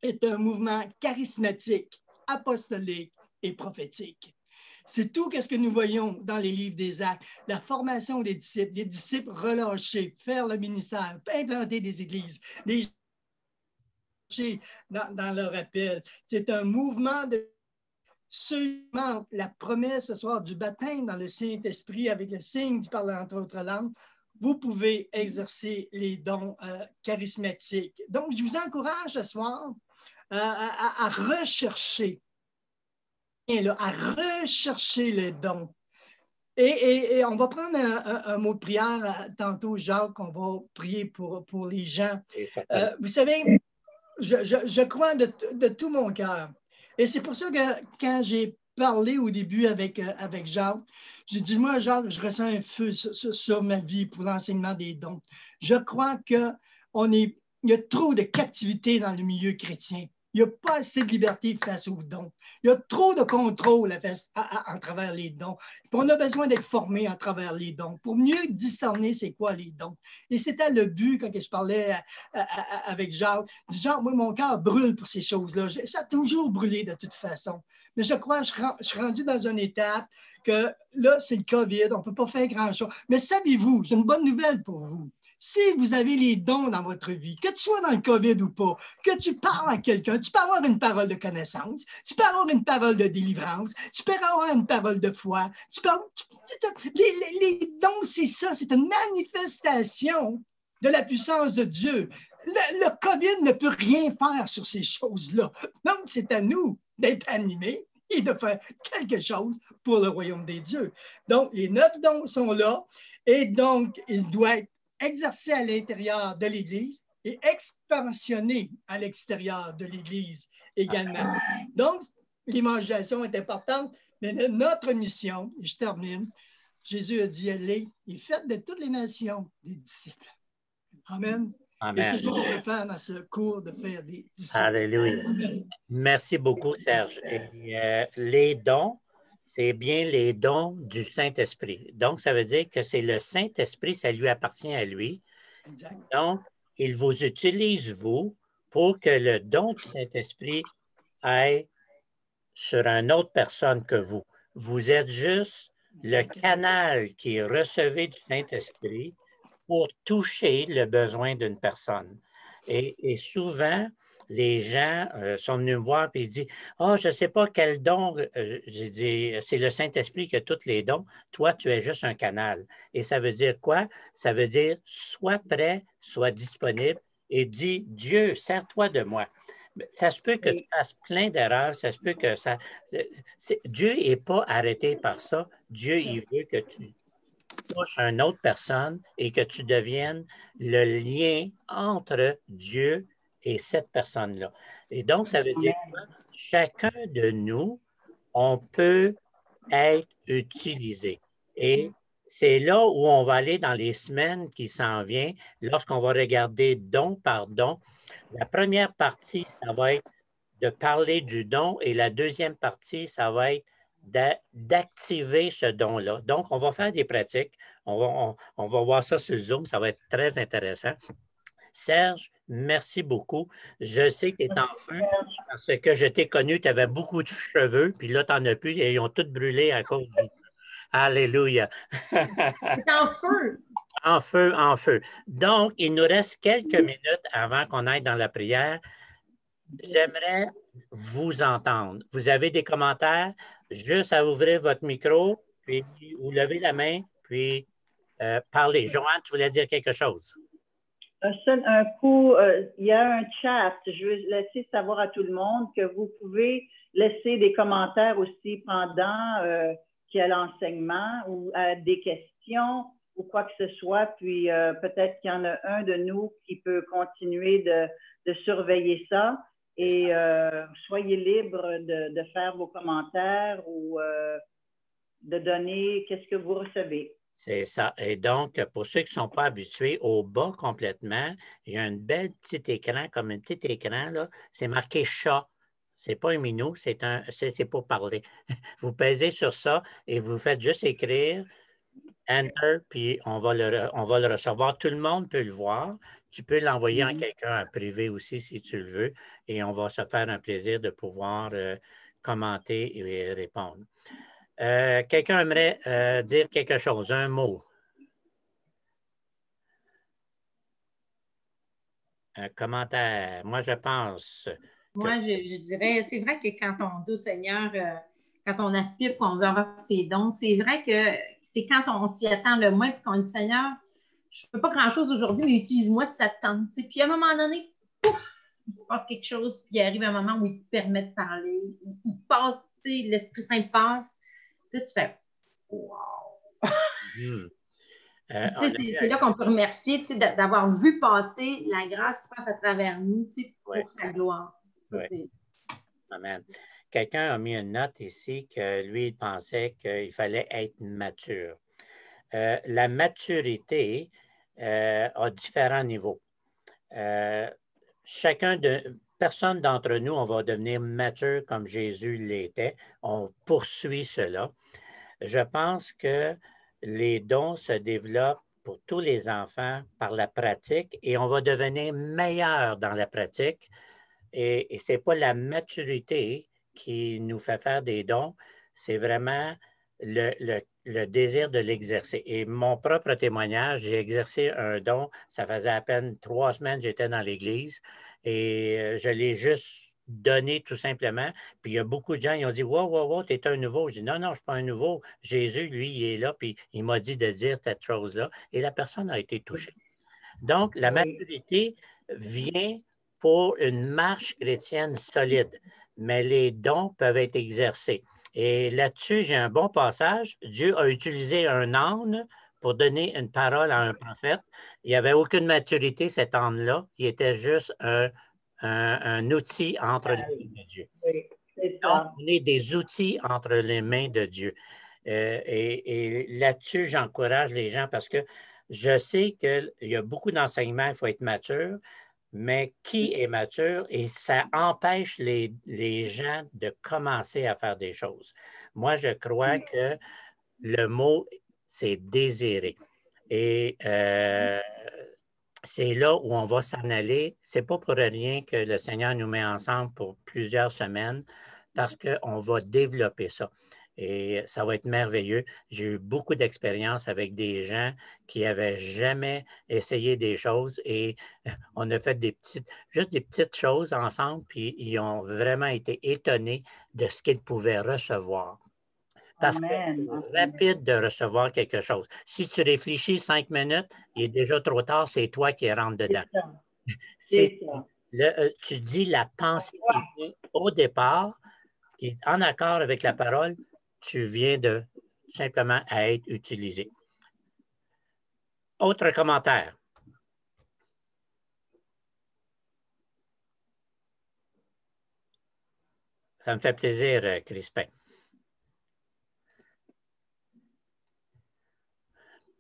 Speaker 1: est un mouvement charismatique, apostolique et prophétique. C'est tout ce que nous voyons dans les livres des Actes. La formation des disciples, les disciples relâchés, faire le ministère, implanter des églises, les dans leur appel. C'est un mouvement de seulement la promesse ce soir du baptême dans le Saint-Esprit avec le signe du parler entre autres langues. Vous pouvez exercer les dons charismatiques. Donc, je vous encourage ce soir à rechercher, à rechercher les dons. Et on va prendre un mot de prière tantôt, Jacques, on va prier pour les gens. Vous savez, je crois de tout mon cœur. Et c'est pour ça que quand j'ai parlé au début avec Jacques, j'ai dit, moi, Jacques, je ressens un feu sur ma vie pour l'enseignement des dons. Je crois qu'il y a trop de captivité dans le milieu chrétien. Il n'y a pas assez de liberté face aux dons. Il y a trop de contrôle à travers les dons. Puis on a besoin d'être formé à travers les dons pour mieux discerner c'est quoi les dons. Et c'était le but quand je parlais avec Jacques. Genre, moi, mon cœur brûle pour ces choses-là. Ça a toujours brûlé de toute façon. Mais je crois que je suis rendu dans une étape que là, c'est le COVID, on ne peut pas faire grand-chose. Mais savez-vous, j'ai une bonne nouvelle pour vous. Si vous avez les dons dans votre vie, que tu sois dans le COVID ou pas, que tu parles à quelqu'un, tu peux avoir une parole de connaissance, tu peux avoir une parole de délivrance, tu peux avoir une parole de foi. Les dons, c'est ça, c'est une manifestation de la puissance de Dieu. Le COVID ne peut rien faire sur ces choses-là. Donc, c'est à nous d'être animés et de faire quelque chose pour le royaume des dieux. Donc, les 9 dons sont là et donc, ils doivent être exercé à l'intérieur de l'Église et expansionné à l'extérieur de l'Église également. Donc, l'évangélisation est importante, mais notre mission, et je termine, Jésus a dit, allez et faites de toutes les nations des disciples. Amen. Amen. Et c'est ça qu'on veut faire dans ce cours, de faire des disciples.
Speaker 2: Alléluia. Amen. Merci beaucoup, Serge. Et, les dons, c'est bien les dons du Saint-Esprit. Donc, ça veut dire que c'est le Saint-Esprit, ça lui appartient à lui. Exact. Donc, il vous utilise, vous, pour que le don du Saint-Esprit aille sur une autre personne que vous. Vous êtes juste le canal qui recevait du Saint-Esprit pour toucher le besoin d'une personne. Et souvent, les gens sont venus me voir et ils disent « Ah, je ne sais pas quel don. » J'ai dit « C'est le Saint-Esprit qui a tous les dons. Toi, tu es juste un canal. » Et ça veut dire quoi? Ça veut dire « Sois prêt, sois disponible et dis « Dieu, sers-toi de moi. » Ça se peut que tu fasses plein d'erreurs, ça se peut que ça... Dieu n'est pas arrêté par ça. Dieu, il veut que tu touches une autre personne et que tu deviennes le lien entre Dieu et cette personne-là. Et donc, ça veut dire que chacun de nous, on peut être utilisé. Et c'est là où on va aller dans les semaines qui s'en viennent, lorsqu'on va regarder don par don. La première partie, ça va être de parler du don et la deuxième partie, ça va être d'activer ce don-là. Donc, on va faire des pratiques. On va voir ça sur Zoom. Ça va être très intéressant. Serge, merci beaucoup. Je sais que tu es en feu parce que je t'ai connu, tu avais beaucoup de cheveux, puis là, tu n'en as plus et ils ont tous brûlé à cause du... Alléluia.
Speaker 6: C'est en feu.
Speaker 2: En feu, en feu. Donc, il nous reste quelques minutes avant qu'on aille dans la prière. j'aimerais vous entendre. Vous avez des commentaires? Juste à ouvrir votre micro, puis vous levez la main, puis parlez. Joanne, tu voulais dire quelque chose?
Speaker 4: Un coup, il y a un chat. Je veux laisser savoir à tout le monde que vous pouvez laisser des commentaires aussi pendant qu'il y a l'enseignement ou des questions ou quoi que ce soit. Puis peut-être qu'il y en a un de nous qui peut continuer de surveiller ça. Et soyez libres de faire vos commentaires ou de donner qu'est-ce que vous recevez.
Speaker 2: C'est ça. Et donc, pour ceux qui ne sont pas habitués, au bas complètement, il y a un bel petit écran, comme un petit écran, là. C'est marqué chat. Ce n'est pas un minou, c'est pour parler. Vous pèsez sur ça et vous faites juste écrire Enter, puis on va le recevoir. Tout le monde peut le voir. Tu peux l'envoyer à quelqu'un en privé aussi si tu le veux. Et on va se faire un plaisir de pouvoir commenter et répondre. Quelqu'un aimerait dire quelque chose, un mot? Un commentaire. Moi, je pense.
Speaker 6: Moi, je dirais, c'est vrai que quand on dit au Seigneur, quand on aspire qu'on veut avoir ses dons, c'est vrai que c'est quand on s'y attend le moins et qu'on dit Seigneur, je ne fais pas grand-chose aujourd'hui, mais utilise-moi si ça te tente. Puis à un moment donné, pouf, il se passe quelque chose, puis il arrive un moment où il te permet de parler. Il passe, l'Esprit Saint passe. Puis là, tu fais wow! C'est là qu'on peut remercier d'avoir vu passer la grâce qui passe à travers nous pour sa gloire.
Speaker 2: Oui. Amen. Quelqu'un a mis une note ici que lui, il pensait qu'il fallait être mature. La maturité a différents niveaux. Personne d'entre nous, on va devenir mature comme Jésus l'était. On poursuit cela. Je pense que les dons se développent pour tous les enfants par la pratique et on va devenir meilleur dans la pratique. Et ce n'est pas la maturité qui nous fait faire des dons, c'est vraiment le désir de l'exercer. Et mon propre témoignage, j'ai exercé un don, ça faisait à peine 3 semaines que j'étais dans l'Église et je l'ai juste donné tout simplement. Puis il y a beaucoup de gens qui ont dit « Wow, wow, wow, tu es un nouveau. » Je dis « Non, non, je ne suis pas un nouveau. Jésus, lui, il est là, puis il m'a dit de dire cette chose-là. » Et la personne a été touchée. Donc, la maturité vient pour une marche chrétienne solide, mais les dons peuvent être exercés. Et là-dessus, j'ai un bon passage. Dieu a utilisé un âne pour donner une parole à un prophète. Il n'y avait aucune maturité, cet âne-là. Il était juste un outil entre les mains de Dieu. Donc, on est des outils entre les mains de Dieu. Et là-dessus, j'encourage les gens parce que je sais qu'il y a beaucoup d'enseignements, il faut être mature, mais qui est mature? Et ça empêche les gens de commencer à faire des choses. Moi, je crois que le mot, c'est désirer. Et c'est là où on va s'en aller. Ce n'est pas pour rien que le Seigneur nous met ensemble pour plusieurs semaines parce qu'on va développer ça. Et ça va être merveilleux. J'ai eu beaucoup d'expérience avec des gens qui n'avaient jamais essayé des choses et on a fait juste des petites choses ensemble, puis ils ont vraiment été étonnés de ce qu'ils pouvaient recevoir. Parce que c'est rapide de recevoir quelque chose. Si tu réfléchis 5 minutes, il est déjà trop tard, c'est toi qui rentres dedans. C'est ça. Tu dis la pensée qui vient au départ, qui est en accord avec la parole, tu viens de simplement à être utilisé. Autre commentaire. Ça me fait plaisir, Crispin.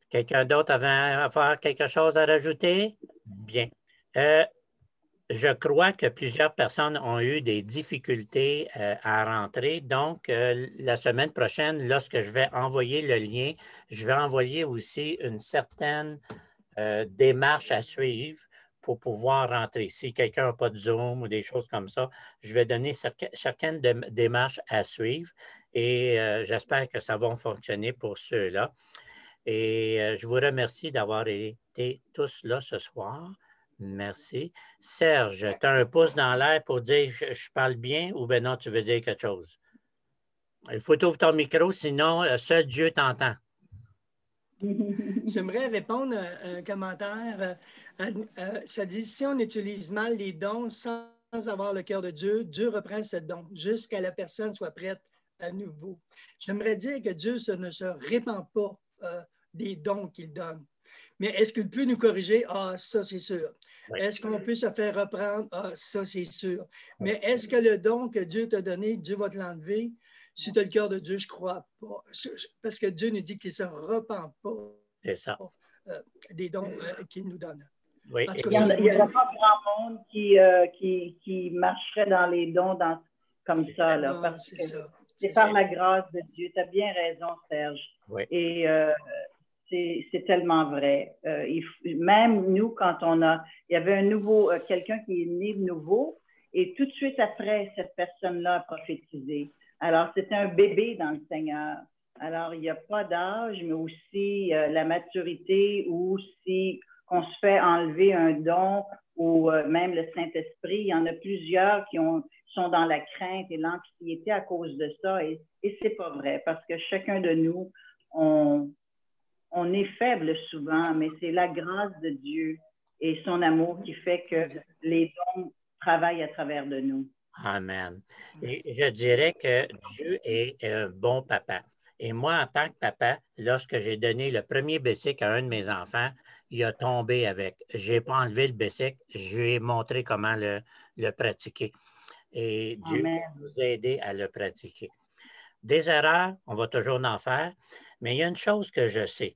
Speaker 2: Quelqu'un d'autre avait à faire quelque chose à rajouter? Bien. Je crois que plusieurs personnes ont eu des difficultés à rentrer. Donc, la semaine prochaine, lorsque je vais envoyer le lien, je vais envoyer aussi une certaine démarche à suivre pour pouvoir rentrer. Si quelqu'un n'a pas de Zoom ou des choses comme ça, je vais donner certaines démarches à suivre et j'espère que ça va fonctionner pour ceux-là. Et je vous remercie d'avoir été tous là ce soir. Merci. Serge, tu as un pouce dans l'air pour dire je parle bien ou ben non, tu veux dire quelque chose? Il faut ouvrir ton micro, sinon seul Dieu t'entend.
Speaker 1: J'aimerais répondre à un commentaire. Ça dit, si on utilise mal les dons sans avoir le cœur de Dieu, Dieu reprend ce don jusqu'à la personne soit prête à nouveau. J'aimerais dire que Dieu ne se répand pas des dons qu'il donne. Mais est-ce qu'il peut nous corriger? Ah, ça, c'est sûr. Oui. Est-ce qu'on peut se faire reprendre? Ah, ça, c'est sûr. Mais est-ce que le don que Dieu t'a donné, Dieu va te l'enlever? Si tu as le cœur de Dieu, je ne crois pas. Parce que Dieu nous dit qu'il ne se repent pas.
Speaker 2: C'est ça.
Speaker 1: Des dons qu'il nous donne.
Speaker 2: Oui.
Speaker 4: Il n'y aurait pas grand monde qui marcherait dans les dons comme ça. Là, parce que c'est par la grâce de Dieu. Tu as bien raison, Serge.
Speaker 2: Oui.
Speaker 4: Et c'est tellement vrai. Même nous, quand il y avait quelqu'un qui est né de nouveau, et tout de suite après, cette personne-là a prophétisé. Alors, c'était un bébé dans le Seigneur. Alors, il n'y a pas d'âge, mais aussi la maturité ou si on se fait enlever un don ou même le Saint-Esprit. Il y en a plusieurs qui sont dans la crainte et l'anxiété à cause de ça. Et c'est pas vrai parce que chacun de nous, on est faible souvent, mais c'est la grâce de Dieu et son amour qui fait que les dons travaillent à travers de nous.
Speaker 2: Amen. Et je dirais que Dieu est un bon papa. Et moi, en tant que papa, lorsque j'ai donné le premier bicycle à un de mes enfants, il a tombé avec. Je n'ai pas enlevé le bicycle, je lui ai montré comment le pratiquer. Et Dieu nous a aidés à le pratiquer. Des erreurs, on va toujours en faire, mais il y a une chose que je sais.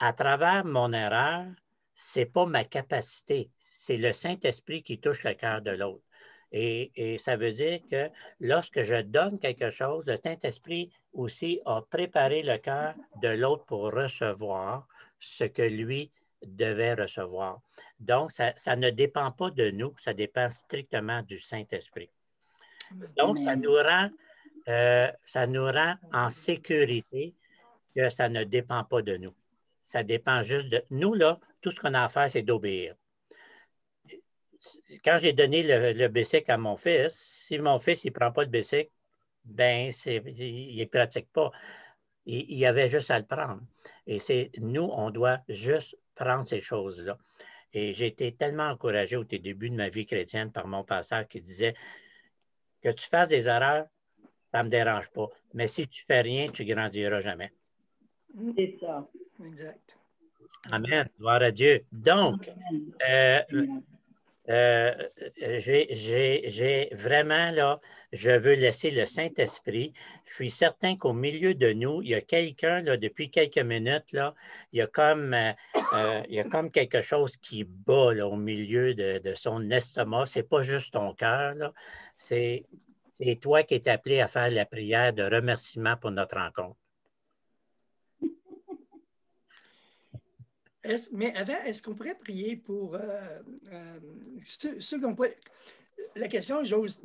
Speaker 2: À travers mon erreur, ce n'est pas ma capacité, c'est le Saint-Esprit qui touche le cœur de l'autre. Et ça veut dire que lorsque je donne quelque chose, le Saint-Esprit aussi a préparé le cœur de l'autre pour recevoir ce que lui devait recevoir. Donc, ça ne dépend pas de nous, ça dépend strictement du Saint-Esprit. Donc, ça nous rend en sécurité que ça ne dépend pas de nous. Ça dépend juste de nous, là, tout ce qu'on a à faire, c'est d'obéir. Quand j'ai donné le bicycle à mon fils, si mon fils ne prend pas le bicycle, ben il ne pratique pas. Il y avait juste à le prendre. Et nous, on doit juste prendre ces choses-là. Et j'ai été tellement encouragé au début de ma vie chrétienne par mon pasteur qui disait que tu fasses des erreurs, ça ne me dérange pas. Mais si tu ne fais rien, tu ne grandiras jamais.
Speaker 4: C'est ça.
Speaker 1: Exact.
Speaker 2: Amen. Gloire à Dieu. Donc, j'ai vraiment, là, je veux laisser le Saint-Esprit. Je suis certain qu'au milieu de nous, il y a quelqu'un, là, depuis quelques minutes, là, il y a comme quelque chose qui bat là, au milieu de son estomac. Ce n'est pas juste ton cœur, là. C'est toi qui es appelé à faire la prière de remerciement pour notre rencontre.
Speaker 1: Mais avant, est-ce qu'on pourrait prier pour ceux qui ont pas... deux questions que j'ose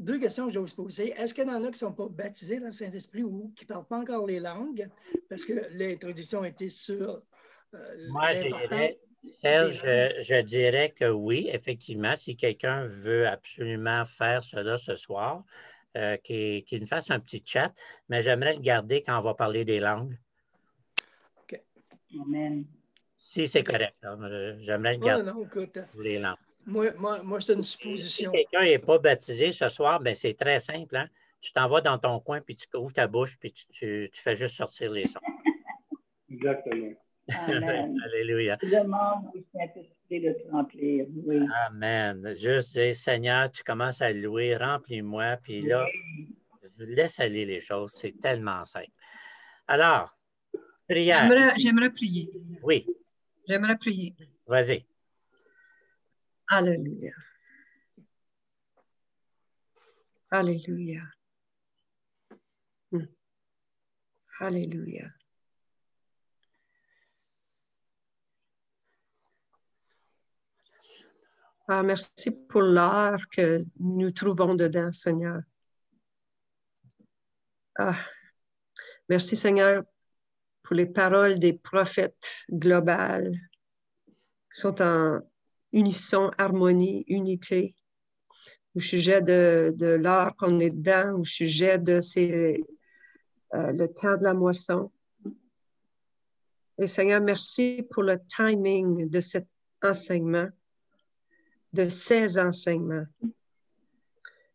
Speaker 1: poser. Est-ce qu'il y en a qui ne sont pas baptisés dans le Saint-Esprit ou qui ne parlent pas encore les langues? Parce que l'introduction était sur
Speaker 2: moi, Serge, je dirais que oui, effectivement, si quelqu'un veut absolument faire cela ce soir, qu'il nous fasse un petit chat, mais j'aimerais le garder quand on va parler des langues.
Speaker 1: OK.
Speaker 4: Amen.
Speaker 2: Si c'est correct, j'aimerais le garder
Speaker 1: pour
Speaker 2: les langues.
Speaker 1: Moi c'est une supposition.
Speaker 2: Si quelqu'un n'est pas baptisé ce soir, ben c'est très simple. Hein? Tu t'en vas dans ton coin, puis tu ouvres ta bouche, puis tu fais juste sortir les sons.
Speaker 5: Exactement.
Speaker 4: Amen.
Speaker 2: Alléluia.
Speaker 4: Je demande au Saint-Esprit de te remplir. Oui.
Speaker 2: Amen. Juste dire, Seigneur, tu commences à louer, remplis-moi, puis là, laisse aller les choses. C'est tellement simple. Alors, prière.
Speaker 3: J'aimerais prier.
Speaker 2: Oui.
Speaker 3: J'aimerais prier.
Speaker 2: Vas-y.
Speaker 3: Alléluia. Alléluia. Alléluia. Ah, merci pour l'art que nous trouvons dedans, Seigneur. Ah, merci, Seigneur, pour les paroles des prophètes globales qui sont unisson, harmonie, unité. Au sujet de l'art qu'on est dedans, au sujet de le temps de la moisson. Et Seigneur, merci pour le timing de cet enseignement, de ces enseignements.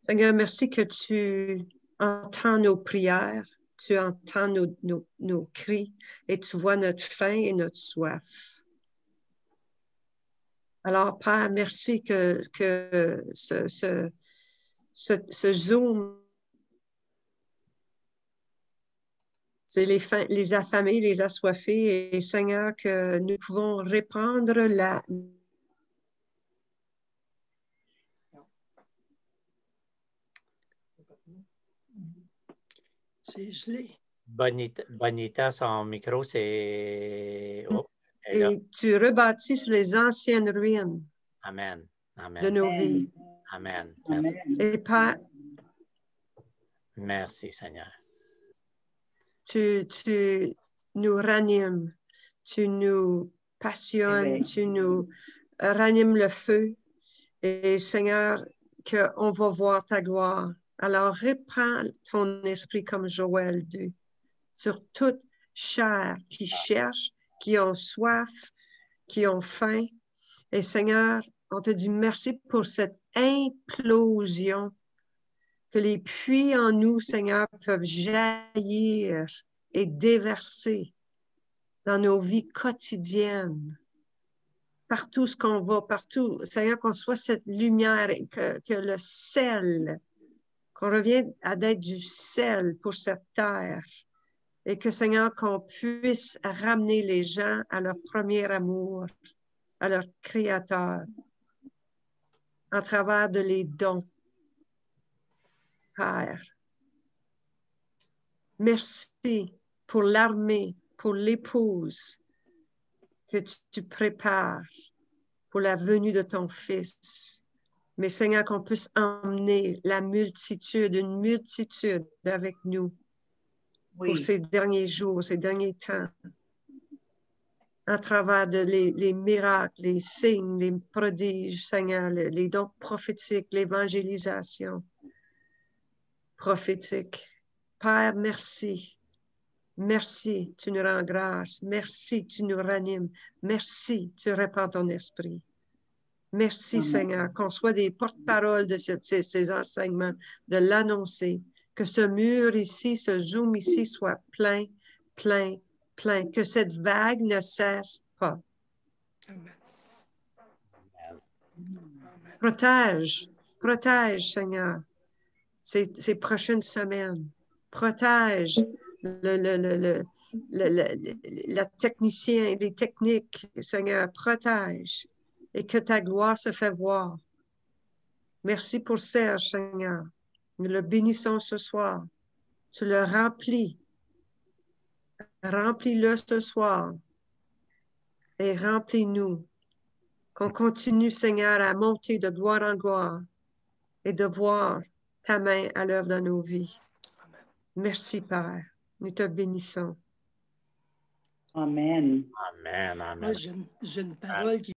Speaker 3: Seigneur, merci que tu entends nos prières, tu entends nos cris et tu vois notre faim et notre soif. Alors, Père, merci que ce Zoom, c'est les affamés, les assoiffés, et Seigneur, que nous pouvons répandre la...
Speaker 1: C'est gelé.
Speaker 2: Bonita, son micro, c'est... Oh,
Speaker 3: et tu rebâtis sur les anciennes ruines
Speaker 2: Amen. Amen.
Speaker 3: de nos vies.
Speaker 2: Amen.
Speaker 4: Amen.
Speaker 3: Et Père,
Speaker 2: merci, Seigneur.
Speaker 3: tu nous ranimes, tu nous passionnes,
Speaker 4: Amen.
Speaker 3: tu nous ranimes le feu. Et Seigneur, qu'on va voir ta gloire. Alors, répands ton esprit comme Joël 2 sur toute chair qui cherche, qui ont soif, qui ont faim. Et Seigneur, on te dit merci pour cette implosion, que les puits en nous, Seigneur, peuvent jaillir et déverser dans nos vies quotidiennes. Partout ce qu'on va, partout, Seigneur, qu'on soit cette lumière, et que le sel, qu'on revienne à d'être du sel pour cette terre, et que, Seigneur, qu'on puisse ramener les gens à leur premier amour, à leur Créateur, à travers de les dons. Père, merci pour l'armée, pour l'épouse que tu prépares pour la venue de ton Fils. Mais Seigneur, qu'on puisse emmener une multitude avec nous pour ces derniers jours, ces derniers temps, à travers les miracles, les signes, les prodiges, Seigneur, les dons prophétiques, l'évangélisation prophétique. Père, merci. Merci, tu nous rends grâce. Merci, tu nous ranimes. Merci, tu répands ton esprit. Merci,
Speaker 4: Amen.
Speaker 3: Seigneur, qu'on soit des porte-paroles de ces enseignements, de l'annoncer, que ce mur ici, ce Zoom ici soit plein, plein, plein, que cette vague ne cesse pas.
Speaker 1: Amen.
Speaker 3: Protège, Seigneur, ces prochaines semaines. Protège la technicien, les techniques, Seigneur, protège et que ta gloire se fait voir. Merci pour Serge, Seigneur. Nous le bénissons ce soir. Tu le remplis. Remplis-le ce soir et remplis-nous. Qu'on continue, Seigneur, à monter de gloire en gloire et de voir ta main à l'œuvre dans nos vies. Merci, Père. Nous te bénissons.
Speaker 4: Amen.
Speaker 2: Amen. Amen.
Speaker 1: Moi, j'ai une parole qui